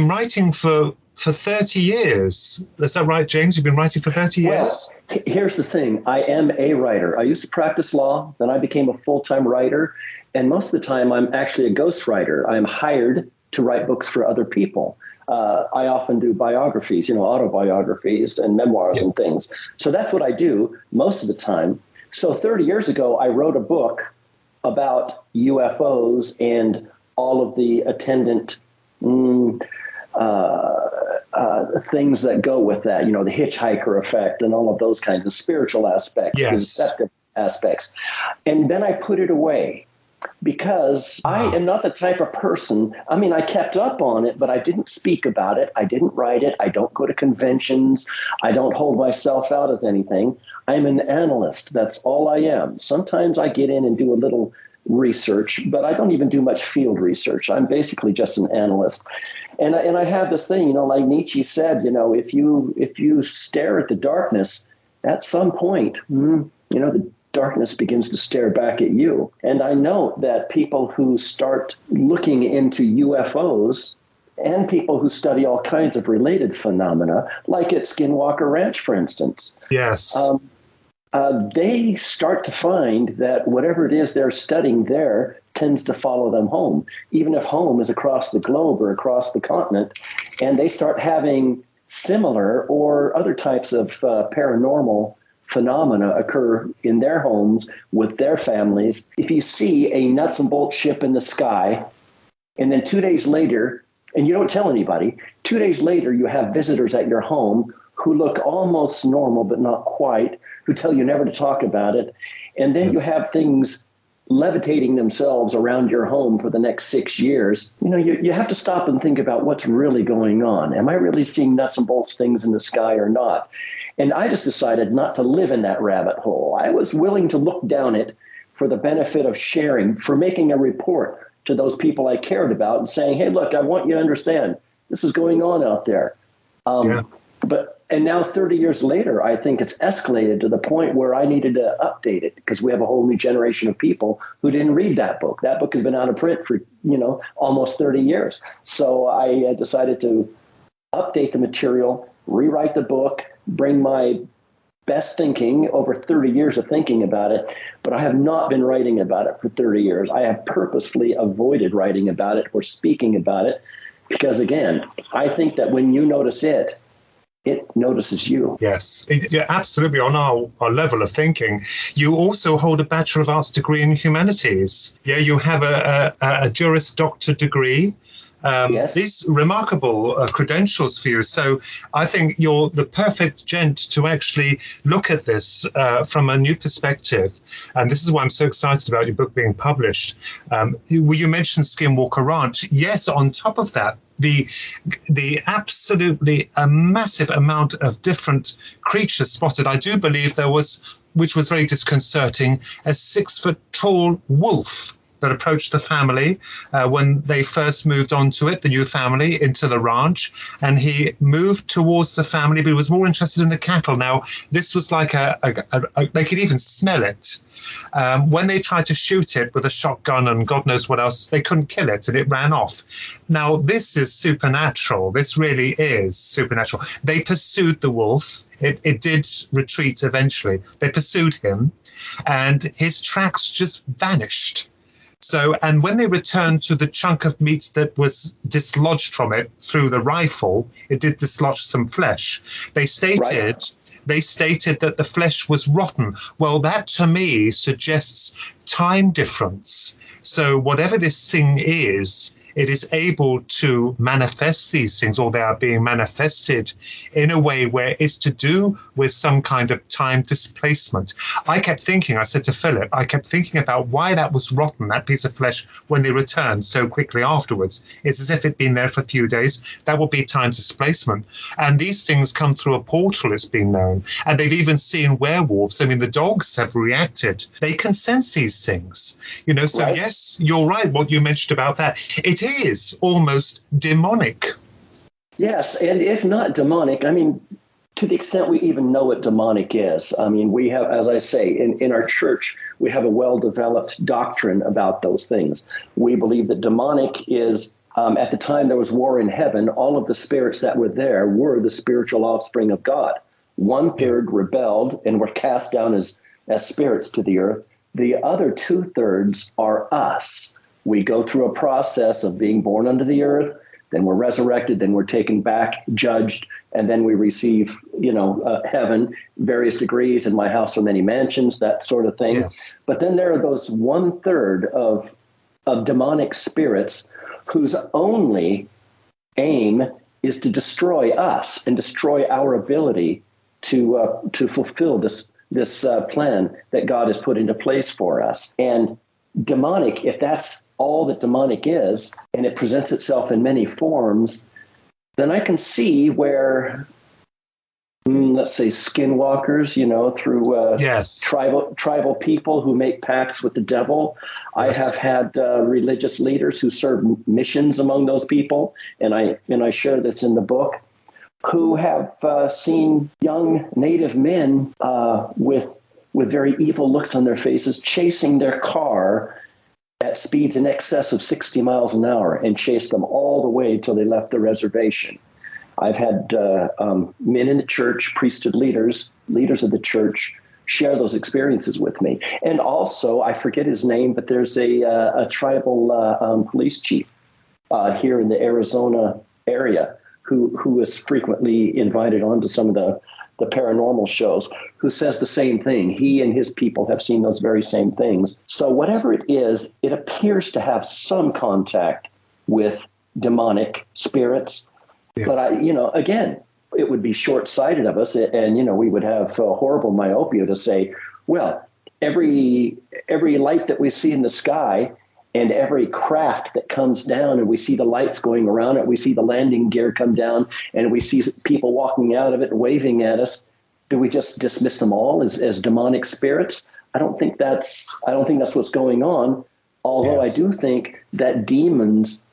Speaker 3: writing for 30 years. Is that right, James? You've been writing for 30 years?
Speaker 4: Well, here's the thing. I am a writer. I used to practice law, then I became a full-time writer, and most of the time I'm actually a ghostwriter. I'm hired to write books for other people. I often do biographies, autobiographies and memoirs and things. So that's what I do most of the time. So 30 years ago, I wrote a book about UFOs and all of the attendant things that go with that, the hitchhiker effect and all of those kinds of spiritual aspects, the deceptive aspects. And then I put it away. Because I am not the type of person, I kept up on it, but I didn't speak about it. I didn't write it. I don't go to conventions. I don't hold myself out as anything. I'm an analyst. That's all I am. Sometimes I get in and do a little research, but I don't even do much field research. I'm basically just an analyst. And I have this thing, like Nietzsche said, if you stare at the darkness, at some point, the darkness begins to stare back at you. And I know that people who start looking into UFOs and people who study all kinds of related phenomena, like at Skinwalker Ranch, for instance.
Speaker 3: Yes.
Speaker 4: They start to find that whatever it is they're studying there tends to follow them home, even if home is across the globe or across the continent, and they start having similar or other types of paranormal phenomena occur in their homes with their families. If you see a nuts and bolts ship in the sky, and then 2 days later, and you don't tell anybody, 2 days later you have visitors at your home who look almost normal but not quite, who tell you never to talk about it, and then you have things levitating themselves around your home for the next 6 years, you have to stop and think about what's really going on. Am I really seeing nuts and bolts things in the sky or not? And I just decided not to live in that rabbit hole. I was willing to look down it for the benefit of sharing, for making a report to those people I cared about and saying, hey, look, I want you to understand this is going on out there. But And now 30 years later, I think it's escalated to the point where I needed to update it because we have a whole new generation of people who didn't read that book. That book has been out of print for, almost 30 years. So I decided to update the material, rewrite the book, bring my best thinking, over 30 years of thinking about it, but I have not been writing about it for 30 years. I have purposefully avoided writing about it or speaking about it because, again, I think that when you notice it, it notices you.
Speaker 3: Yes, absolutely. On our level of thinking, you also hold a Bachelor of Arts degree in Humanities. Yeah, you have a Juris Doctor degree.
Speaker 4: Yes.
Speaker 3: These remarkable credentials for you. So I think you're the perfect gent to actually look at this from a new perspective. And this is why I'm so excited about your book being published. You mentioned Skinwalker Ranch. Yes, on top of that, the absolutely a massive amount of different creatures spotted. I do believe there was, which was very disconcerting, a 6-foot-tall wolf that approached the family when they first moved onto it, the new family, into the ranch. And he moved towards the family, but he was more interested in the cattle. Now, this was like they could even smell it. When they tried to shoot it with a shotgun and God knows what else, they couldn't kill it and it ran off. Now, this is supernatural. This really is supernatural. They pursued the wolf. It did retreat eventually. They pursued him and his tracks just vanished. So, and when they returned to the chunk of meat that was dislodged from it through the rifle, it did dislodge some flesh. They stated that the flesh was rotten. Well, that to me suggests time difference. So whatever this thing is, it is able to manifest these things, or they are being manifested in a way where it's to do with some kind of time displacement. I said to Philip, I kept thinking about why that was rotten, that piece of flesh, when they returned so quickly afterwards. It's as if it'd been there for a few days. That would be time displacement. And these things come through a portal, it's been known. And they've even seen werewolves. I mean, the dogs have reacted. They can sense these things. So right. Yes, you're right, what you mentioned about that. It is almost demonic.
Speaker 4: Yes, and if not demonic, I mean, to the extent we even know what demonic is, I mean, we have, as I say, in our church, we have a well-developed doctrine about those things. We believe that demonic is, at the time there was war in heaven, all of the spirits that were there were the spiritual offspring of God. 1/3 rebelled and were cast down as spirits to the earth. The other 2/3 are us. We go through a process of being born under the earth, then we're resurrected, then we're taken back, judged, and then we receive, heaven, various degrees. In my house are many mansions, that sort of thing. Yes. But then there are those 1/3 of demonic spirits whose only aim is to destroy us and destroy our ability to fulfill this plan that God has put into place for us. And demonic, if that's all that demonic is, and it presents itself in many forms, then I can see where, let's say, skinwalkers, through
Speaker 3: yes.
Speaker 4: tribal people who make pacts with the devil. Yes. I have had religious leaders who serve missions among those people, and I share this in the book, who have seen young Native men with very evil looks on their faces, chasing their car at speeds in excess of 60 miles an hour and chased them all the way till they left the reservation. I've had men in the church, priesthood leaders of the church, share those experiences with me. And also, I forget his name, but there's a tribal police chief here in the Arizona area who is frequently invited onto some of the paranormal shows, who says the same thing. He and his people have seen those very same things. So whatever it is, it appears to have some contact with demonic spirits. Yes. But again, it would be short-sighted of us, and we would have horrible myopia to say, well, every light that we see in the sky and every craft that comes down and we see the lights going around it, we see the landing gear come down and we see people walking out of it and waving at us. Do we just dismiss them all as demonic spirits? I don't think that's what's going on. Although yes. I do think that demons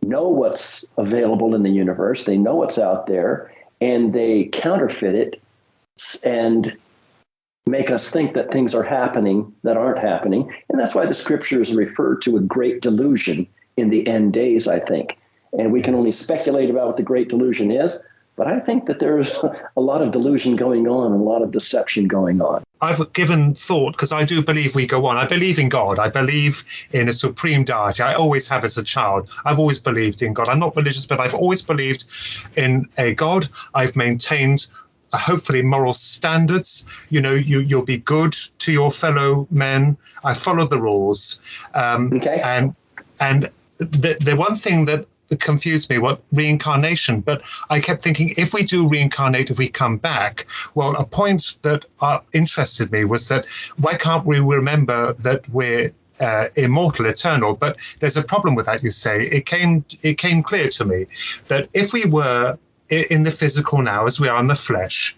Speaker 4: know what's available in the universe. They know what's out there. and they counterfeit it and make us think that things are happening that aren't happening. And that's why the scriptures refer to a great delusion in the end days, I think. And we can only speculate about what the great delusion is, but I think that there's a lot of delusion going on and a lot of deception going on.
Speaker 3: I've given thought, because I do believe we go on. I believe in God. I believe in a supreme deity. I always have as a child. I've always believed in God. I'm not religious, but I've always believed in a God. I've maintained hopefully moral standards. You know, you'll be good to your fellow men. I follow the rules.
Speaker 4: Okay.
Speaker 3: And the one thing that confused me, what reincarnation, but I kept thinking, if we do reincarnate, if we come back, well, a point that interested me was that why can't we remember that we're immortal, eternal? But there's a problem with that, you say. It came clear to me that if we were in the physical now, as we are in the flesh,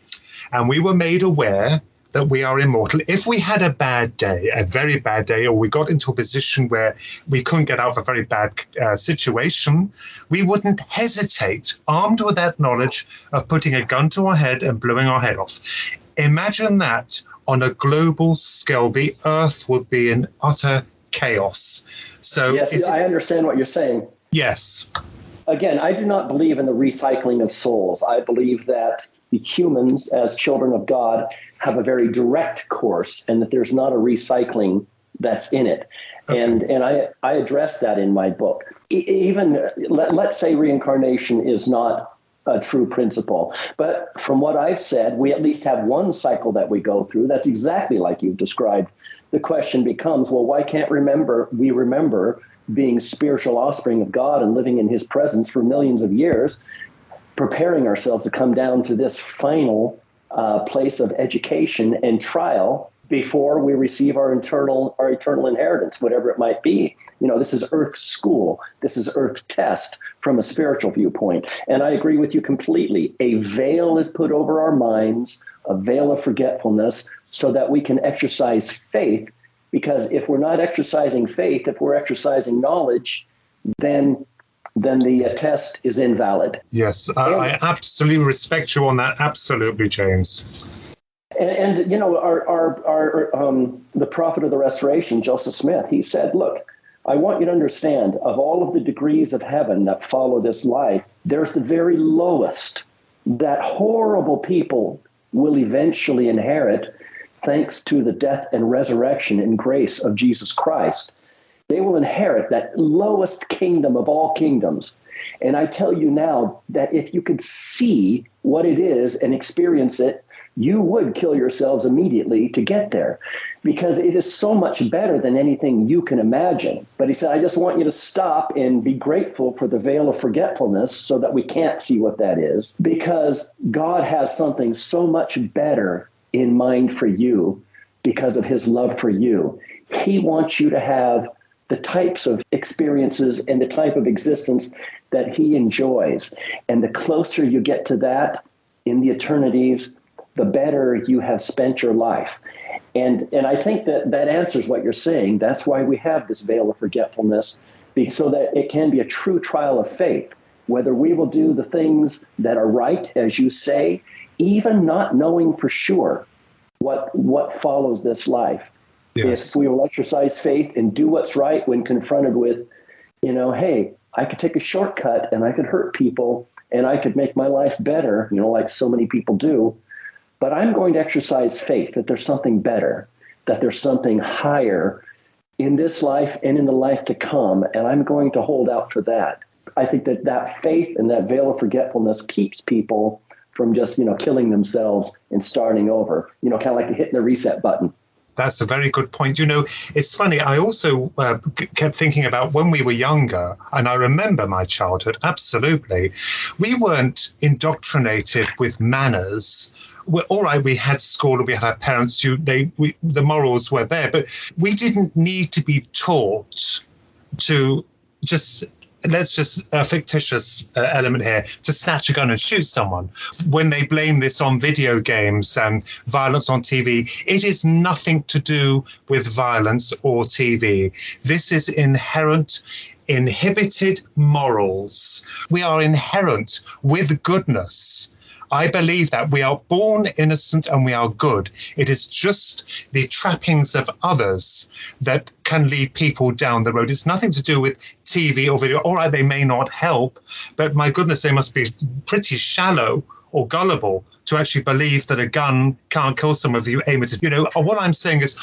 Speaker 3: and we were made aware that we are immortal, if we had a bad day, a very bad day, or we got into a position where we couldn't get out of a very bad situation, we wouldn't hesitate, armed with that knowledge, of putting a gun to our head and blowing our head off. Imagine that on a global scale. The earth would be in utter chaos. So
Speaker 4: yes, I understand what you're saying.
Speaker 3: Yes.
Speaker 4: Again, I do not believe in the recycling of souls. I believe that the humans, as children of God, have a very direct course, and that there's not a recycling that's in it. Okay. And I address that in my book. Even let's say reincarnation is not a true principle, but from what I've said, we at least have one cycle that we go through that's exactly like you've described. The question becomes, well, why can't we remember being spiritual offspring of God and living in his presence for millions of years, preparing ourselves to come down to this final place of education and trial before we receive our eternal inheritance, whatever it might be. You know, this is Earth school. This is Earth test from a spiritual viewpoint. And I agree with you completely. A veil is put over our minds, a veil of forgetfulness, so that we can exercise faith. Because if we're not exercising faith, if we're exercising knowledge, then the test is invalid.
Speaker 3: Yes, I absolutely respect you on that. Absolutely, James.
Speaker 4: And you know, the prophet of the Restoration, Joseph Smith, he said, look, I want you to understand, of all of the degrees of heaven that follow this life, there's the very lowest that horrible people will eventually inherit, thanks to the death and resurrection and grace of Jesus Christ. They will inherit that lowest kingdom of all kingdoms. And I tell you now that if you could see what it is and experience it, you would kill yourselves immediately to get there, because it is so much better than anything you can imagine. But he said, I just want you to stop and be grateful for the veil of forgetfulness so that we can't see what that is, because God has something so much better in mind for you because of his love for you. He wants you to have the types of experiences and the type of existence that he enjoys. And the closer you get to that in the eternities, the better you have spent your life. And I think that answers what you're saying. That's why we have this veil of forgetfulness, so that it can be a true trial of faith, whether we will do the things that are right, as you say, even not knowing for sure what follows this life. Yes. If we will exercise faith and do what's right when confronted with, you know, hey, I could take a shortcut and I could hurt people and I could make my life better, you know, like so many people do. But I'm going to exercise faith that there's something better, that there's something higher in this life and in the life to come. And I'm going to hold out for that. I think that faith and that veil of forgetfulness keeps people from just, you know, killing themselves and starting over, you know, kind of like hitting the reset button.
Speaker 3: That's a very good point. You know, it's funny. I also kept thinking about when we were younger, and I remember my childhood. Absolutely. We weren't indoctrinated with manners. All right, we had school and we had our parents. The morals were there, but we didn't need to be taught to just, let's just a fictitious element here, to snatch a gun and shoot someone. When they blame this on video games and violence on TV, it is nothing to do with violence or TV. This is inhibited morals. We are inherent with goodness. I believe that we are born innocent and we are good. It is just the trappings of others that can lead people down the road. It's nothing to do with TV or video. All right, they may not help, but my goodness, they must be pretty shallow or gullible to actually believe that a gun can't kill someone if you aim it at, what I'm saying is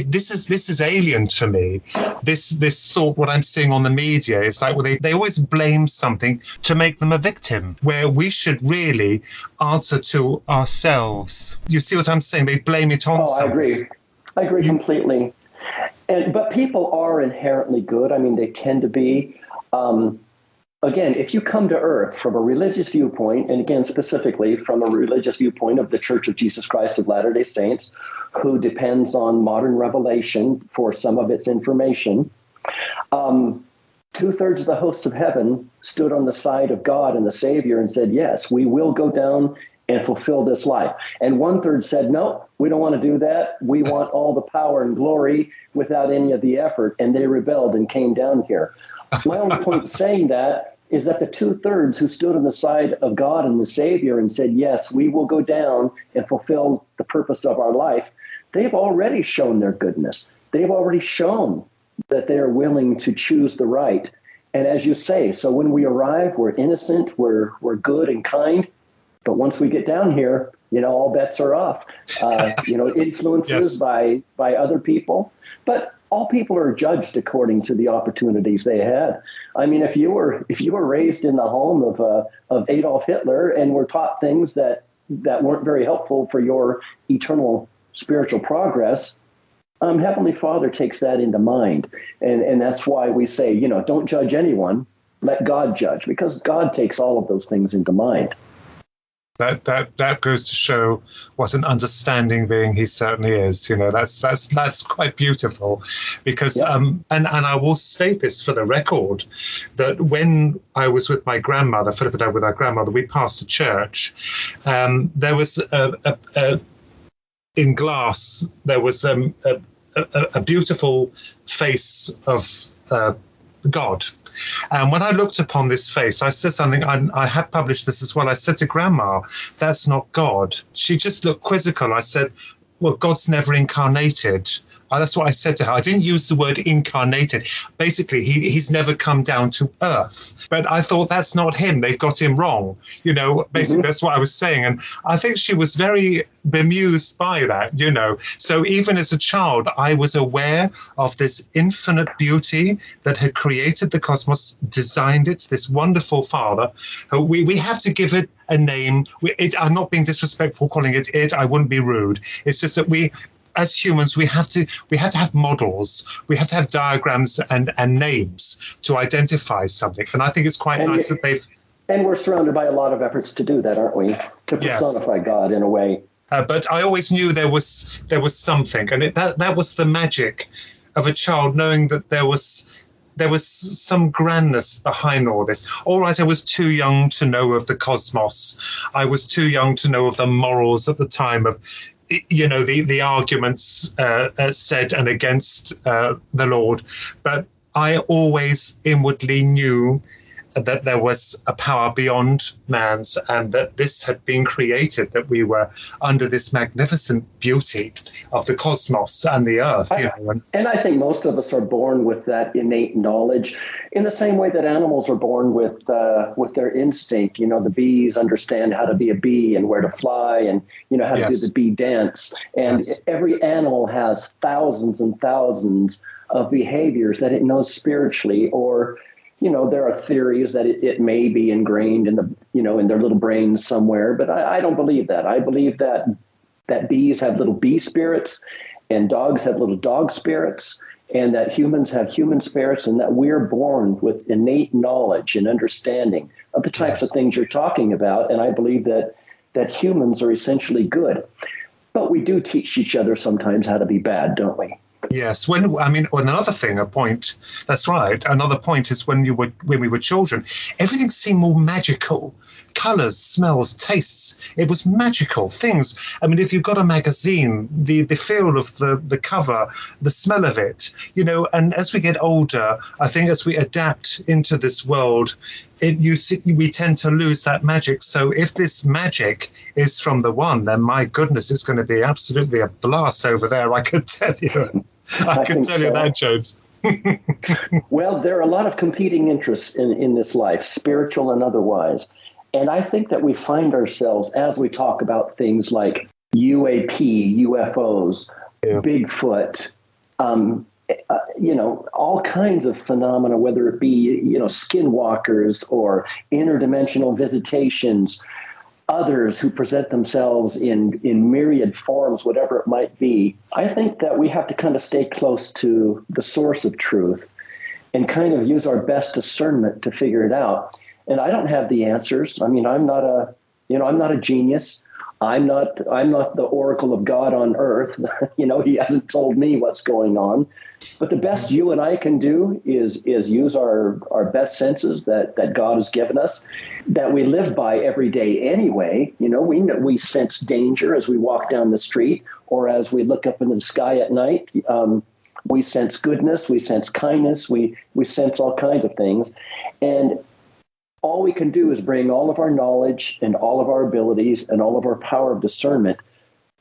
Speaker 3: this is alien to me. This thought, what I'm seeing on the media is like, well, they always blame something to make them a victim, where we should really answer to ourselves. You see what I'm saying? They blame it on something.
Speaker 4: I agree completely. But people are inherently good. I mean, they tend to be. Again, if you come to Earth from a religious viewpoint, and again, specifically from a religious viewpoint of the Church of Jesus Christ of Latter-day Saints, who depends on modern revelation for some of its information, 2/3 of the hosts of heaven stood on the side of God and the Savior and said, yes, we will go down and fulfill this life. And 1/3 said, no, we don't want to do that. We want all the power and glory without any of the effort. And they rebelled and came down here. My only point in saying that is that the 2/3 who stood on the side of God and the Savior and said, yes, we will go down and fulfill the purpose of our life, they've already shown their goodness. They've already shown that they are willing to choose the right. And as you say, so when we arrive, we're innocent, we're good and kind. But once we get down here, all bets are off. Influences yes. by other people. But all people are judged according to the opportunities they had. I mean, if you were raised in the home of Adolf Hitler and were taught things that weren't very helpful for your eternal spiritual progress, Heavenly Father takes that into mind. And that's why we say, don't judge anyone, let God judge, because God takes all of those things into mind.
Speaker 3: That goes to show what an understanding being he certainly is. That's quite beautiful, because
Speaker 4: yeah.
Speaker 3: And I will state this for the record, that when I was with my grandmother, Philip and I with our grandmother, we passed a church. There was in glass there was a beautiful face of God. And when I looked upon this face, I said something, I had published this as well. I said to Grandma, that's not God. She just looked quizzical. I said, well, God's never incarnated. That's what I said to her. I didn't use the word incarnated. Basically, he's never come down to earth. But I thought that's not him. They've got him wrong. Basically, That's what I was saying. And I think she was very bemused by that, So even as a child, I was aware of this infinite beauty that had created the cosmos, designed it, this wonderful Father. We have to give it a name. I'm not being disrespectful calling it it. I wouldn't be rude. It's just that as humans, we have to have models. We have to have diagrams and names to identify something. And I think it's quite nice that they've.
Speaker 4: And we're surrounded by a lot of efforts to do that, aren't we? To personify yes. God in a way.
Speaker 3: But I always knew there was something, and that was the magic of a child, knowing that there was some grandness behind all this. All right, I was too young to know of the cosmos. I was too young to know of the morals at the time of. The arguments said and against the Lord, but I always inwardly knew that there was a power beyond man's, and that this had been created, that we were under this magnificent beauty of the cosmos and the earth.
Speaker 4: And I think most of us are born with that innate knowledge, in the same way that animals are born with their instinct. The bees understand how to be a bee and where to fly, and how to
Speaker 3: yes.
Speaker 4: do the bee dance. And yes. every animal has thousands and thousands of behaviors that it knows spiritually, or there are theories that it may be ingrained in in their little brains somewhere, but I don't believe that. I believe that bees have little bee spirits, and dogs have little dog spirits, and that humans have human spirits, and that we're born with innate knowledge and understanding of the types yes. of things you're talking about. And I believe that humans are essentially good, but we do teach each other sometimes how to be bad, don't we?
Speaker 3: Yes. Another thing, a point. That's right. Another point is when we were children, everything seemed more magical, colours, smells, tastes. It was magical things. I mean, if you've got a magazine, the feel of the cover, the smell of it, and as we get older, I think as we adapt into this world, we tend to lose that magic. So if this magic is from the one, then my goodness, it's going to be absolutely a blast over there. I can tell you. I can tell you that, James.
Speaker 4: Well, there are a lot of competing interests in this life, spiritual and otherwise. And I think that we find ourselves, as we talk about things like UAP, UFOs, Bigfoot, all kinds of phenomena, whether it be, skinwalkers or interdimensional visitations, others who present themselves in myriad forms, whatever it might be. I think that we have to kind of stay close to the source of truth and kind of use our best discernment to figure it out. And I don't have the answers. I mean, I'm not a genius. I'm not the oracle of God on earth. He hasn't told me what's going on. But the best you and I can do is use our best senses that God has given us, that we live by every day anyway. We sense danger as we walk down the street or as we look up into the sky at night. We sense goodness, we sense kindness, we sense all kinds of things. And all we can do is bring all of our knowledge and all of our abilities and all of our power of discernment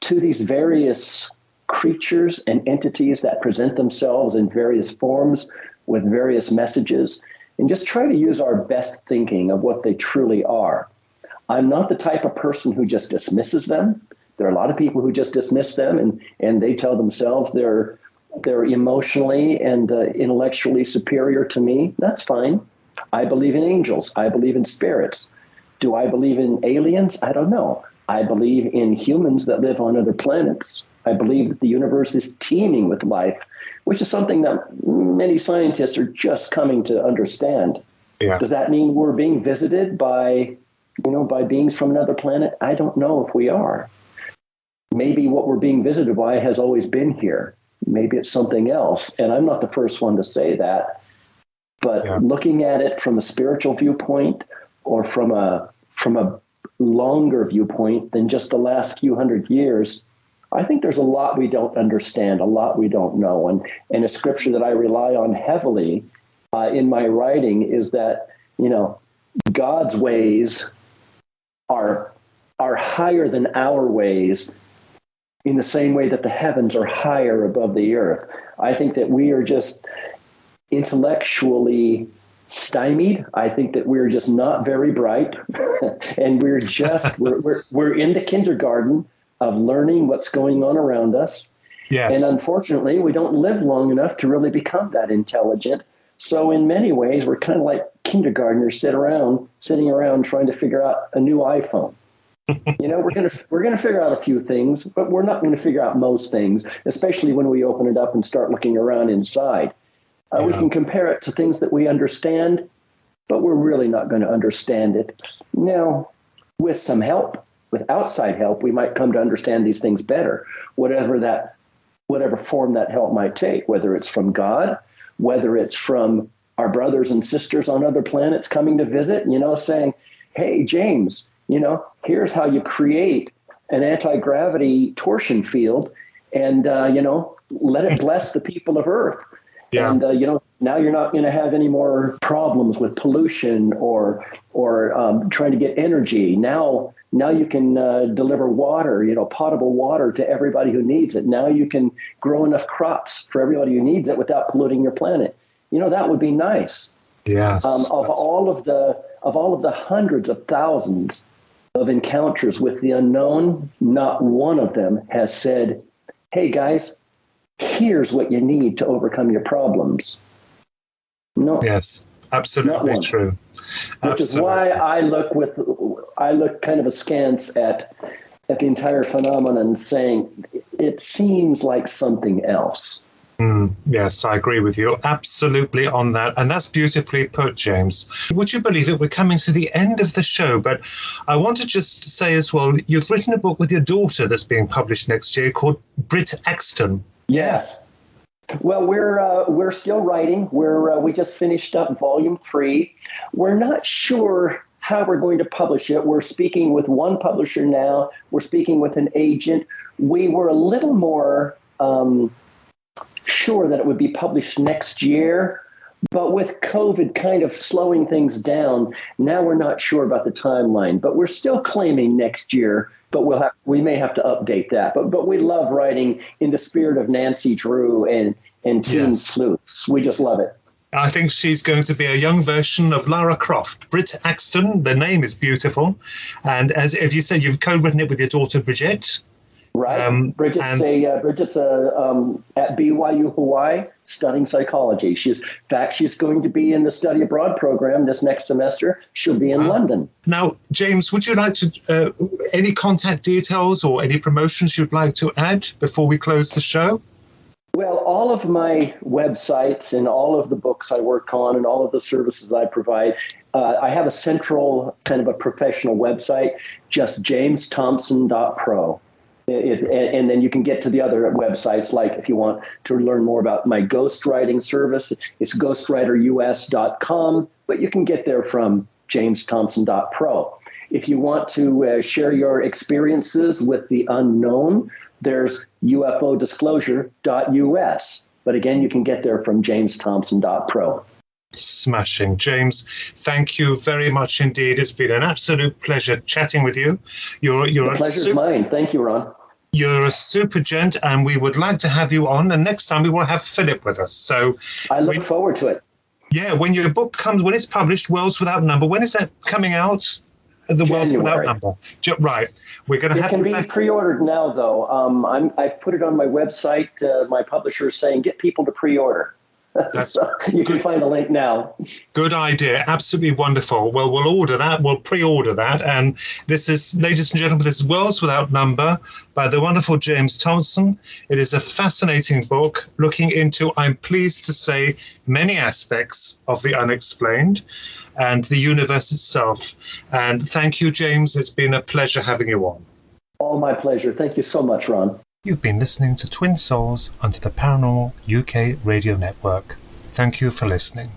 Speaker 4: to these various creatures and entities that present themselves in various forms with various messages, and just try to use our best thinking of what they truly are. I'm not the type of person who just dismisses them. There are a lot of people who just dismiss them and they tell themselves they're emotionally and intellectually superior to me. That's fine. I believe in angels. I believe in spirits. Do I believe in aliens? I don't know. I believe in humans that live on other planets. I believe that the universe is teeming with life, which is something that many scientists are just coming to understand. Yeah. Does that mean we're being visited by beings from another planet? I don't know if we are. Maybe what we're being visited by has always been here. Maybe it's something else. And I'm not the first one to say that. But looking at it from a spiritual viewpoint or from a longer viewpoint than just the last few hundred years, I think there's a lot we don't understand, a lot we don't know. And a scripture that I rely on heavily in my writing is that, God's ways are higher than our ways in the same way that the heavens are higher above the earth. I think that we are just intellectually stymied. I think that we're just not very bright, and we're in the kindergarten of learning what's going on around us. Yes. And unfortunately, we don't live long enough to really become that intelligent. So in many ways, we're kind of like kindergartners sitting around trying to figure out a new iPhone. We're going to figure out a few things, but we're not going to figure out most things, especially when we open it up and start looking around inside. We can compare it to things that we understand, but we're really not going to understand it. Now, with some help, with outside help, we might come to understand these things better, whatever form that help might take, whether it's from God, whether it's from our brothers and sisters on other planets coming to visit, saying, hey, James, here's how you create an anti-gravity torsion field and, let it bless the people of Earth. Yeah. And, now you're not going to have any more problems with pollution or trying to get energy. Now you can deliver water, potable water to everybody who needs it. Now you can grow enough crops for everybody who needs it without polluting your planet. That would be nice. Yes. Of all of the hundreds of thousands of encounters with the unknown, not one of them has said, hey, guys, here's what you need to overcome your problems. No.
Speaker 3: Yes, absolutely true.
Speaker 4: Which is why I look kind of askance at the entire phenomenon, saying it seems like something else.
Speaker 3: Yes, I agree with you absolutely on that. And that's beautifully put, James. Would you believe it? We're coming to the end of the show, but I want to just say as well, you've written a book with your daughter that's being published next year called Brit Axton.
Speaker 4: Yes. Well, we're still writing. We just finished up volume 3. We're not sure how we're going to publish it. We're speaking with one publisher now. We're speaking with an agent. We were a little more sure that it would be published next year. But with COVID kind of slowing things down, now we're not sure about the timeline. But we're still claiming next year. But we may have to update that. But we love writing in the spirit of Nancy Drew and Teen Sleuths. We just love it.
Speaker 3: I think she's going to be a young version of Lara Croft. Brit Axton, the name is beautiful. And as you said, you've co-written it with your daughter, Bridget.
Speaker 4: Right. Bridget's at BYU Hawaii studying psychology. She's going to be in the study abroad program this next semester. She'll be in London. Now,
Speaker 3: James, would you like to any contact details or any promotions you'd like to add before we close the show?
Speaker 4: Well, all of my websites and all of the books I work on and all of the services I provide, I have a central kind of a professional website, just jamesthompson.pro. And then you can get to the other websites, like if you want to learn more about my ghostwriting service, it's ghostwriterus.com, but you can get there from jamesthompson.pro. If you want to share your experiences with the unknown, there's ufodisclosure.us. But again, you can get there from jamesthompson.pro.
Speaker 3: Smashing. James, thank you very much indeed. It's been an absolute pleasure chatting with you.
Speaker 4: The pleasure's mine. Thank you, Ron.
Speaker 3: You're a super gent, and we would like to have you on. And next time we will have Philip with us. So
Speaker 4: I look forward to it.
Speaker 3: Yeah, when your book comes, when it's published, Worlds Without Number, when is that coming out? The Worlds Without Number. Right. We're going to have
Speaker 4: to. It can be pre-ordered now, though. I've put it on my website. My publisher is saying get people to pre-order. So you can find a link now.
Speaker 3: Good idea. Absolutely wonderful. Well, we'll order that. We'll pre-order that. And this is, ladies and gentlemen, this is Worlds Without Number by the wonderful James Thompson. It is a fascinating book looking into, I'm pleased to say, many aspects of the unexplained and the universe itself. And thank you, James. It's been a pleasure having you on.
Speaker 4: All my pleasure. Thank you so much, Ron.
Speaker 3: You've been listening to Twin Souls under the Paranormal UK Radio Network. Thank you for listening.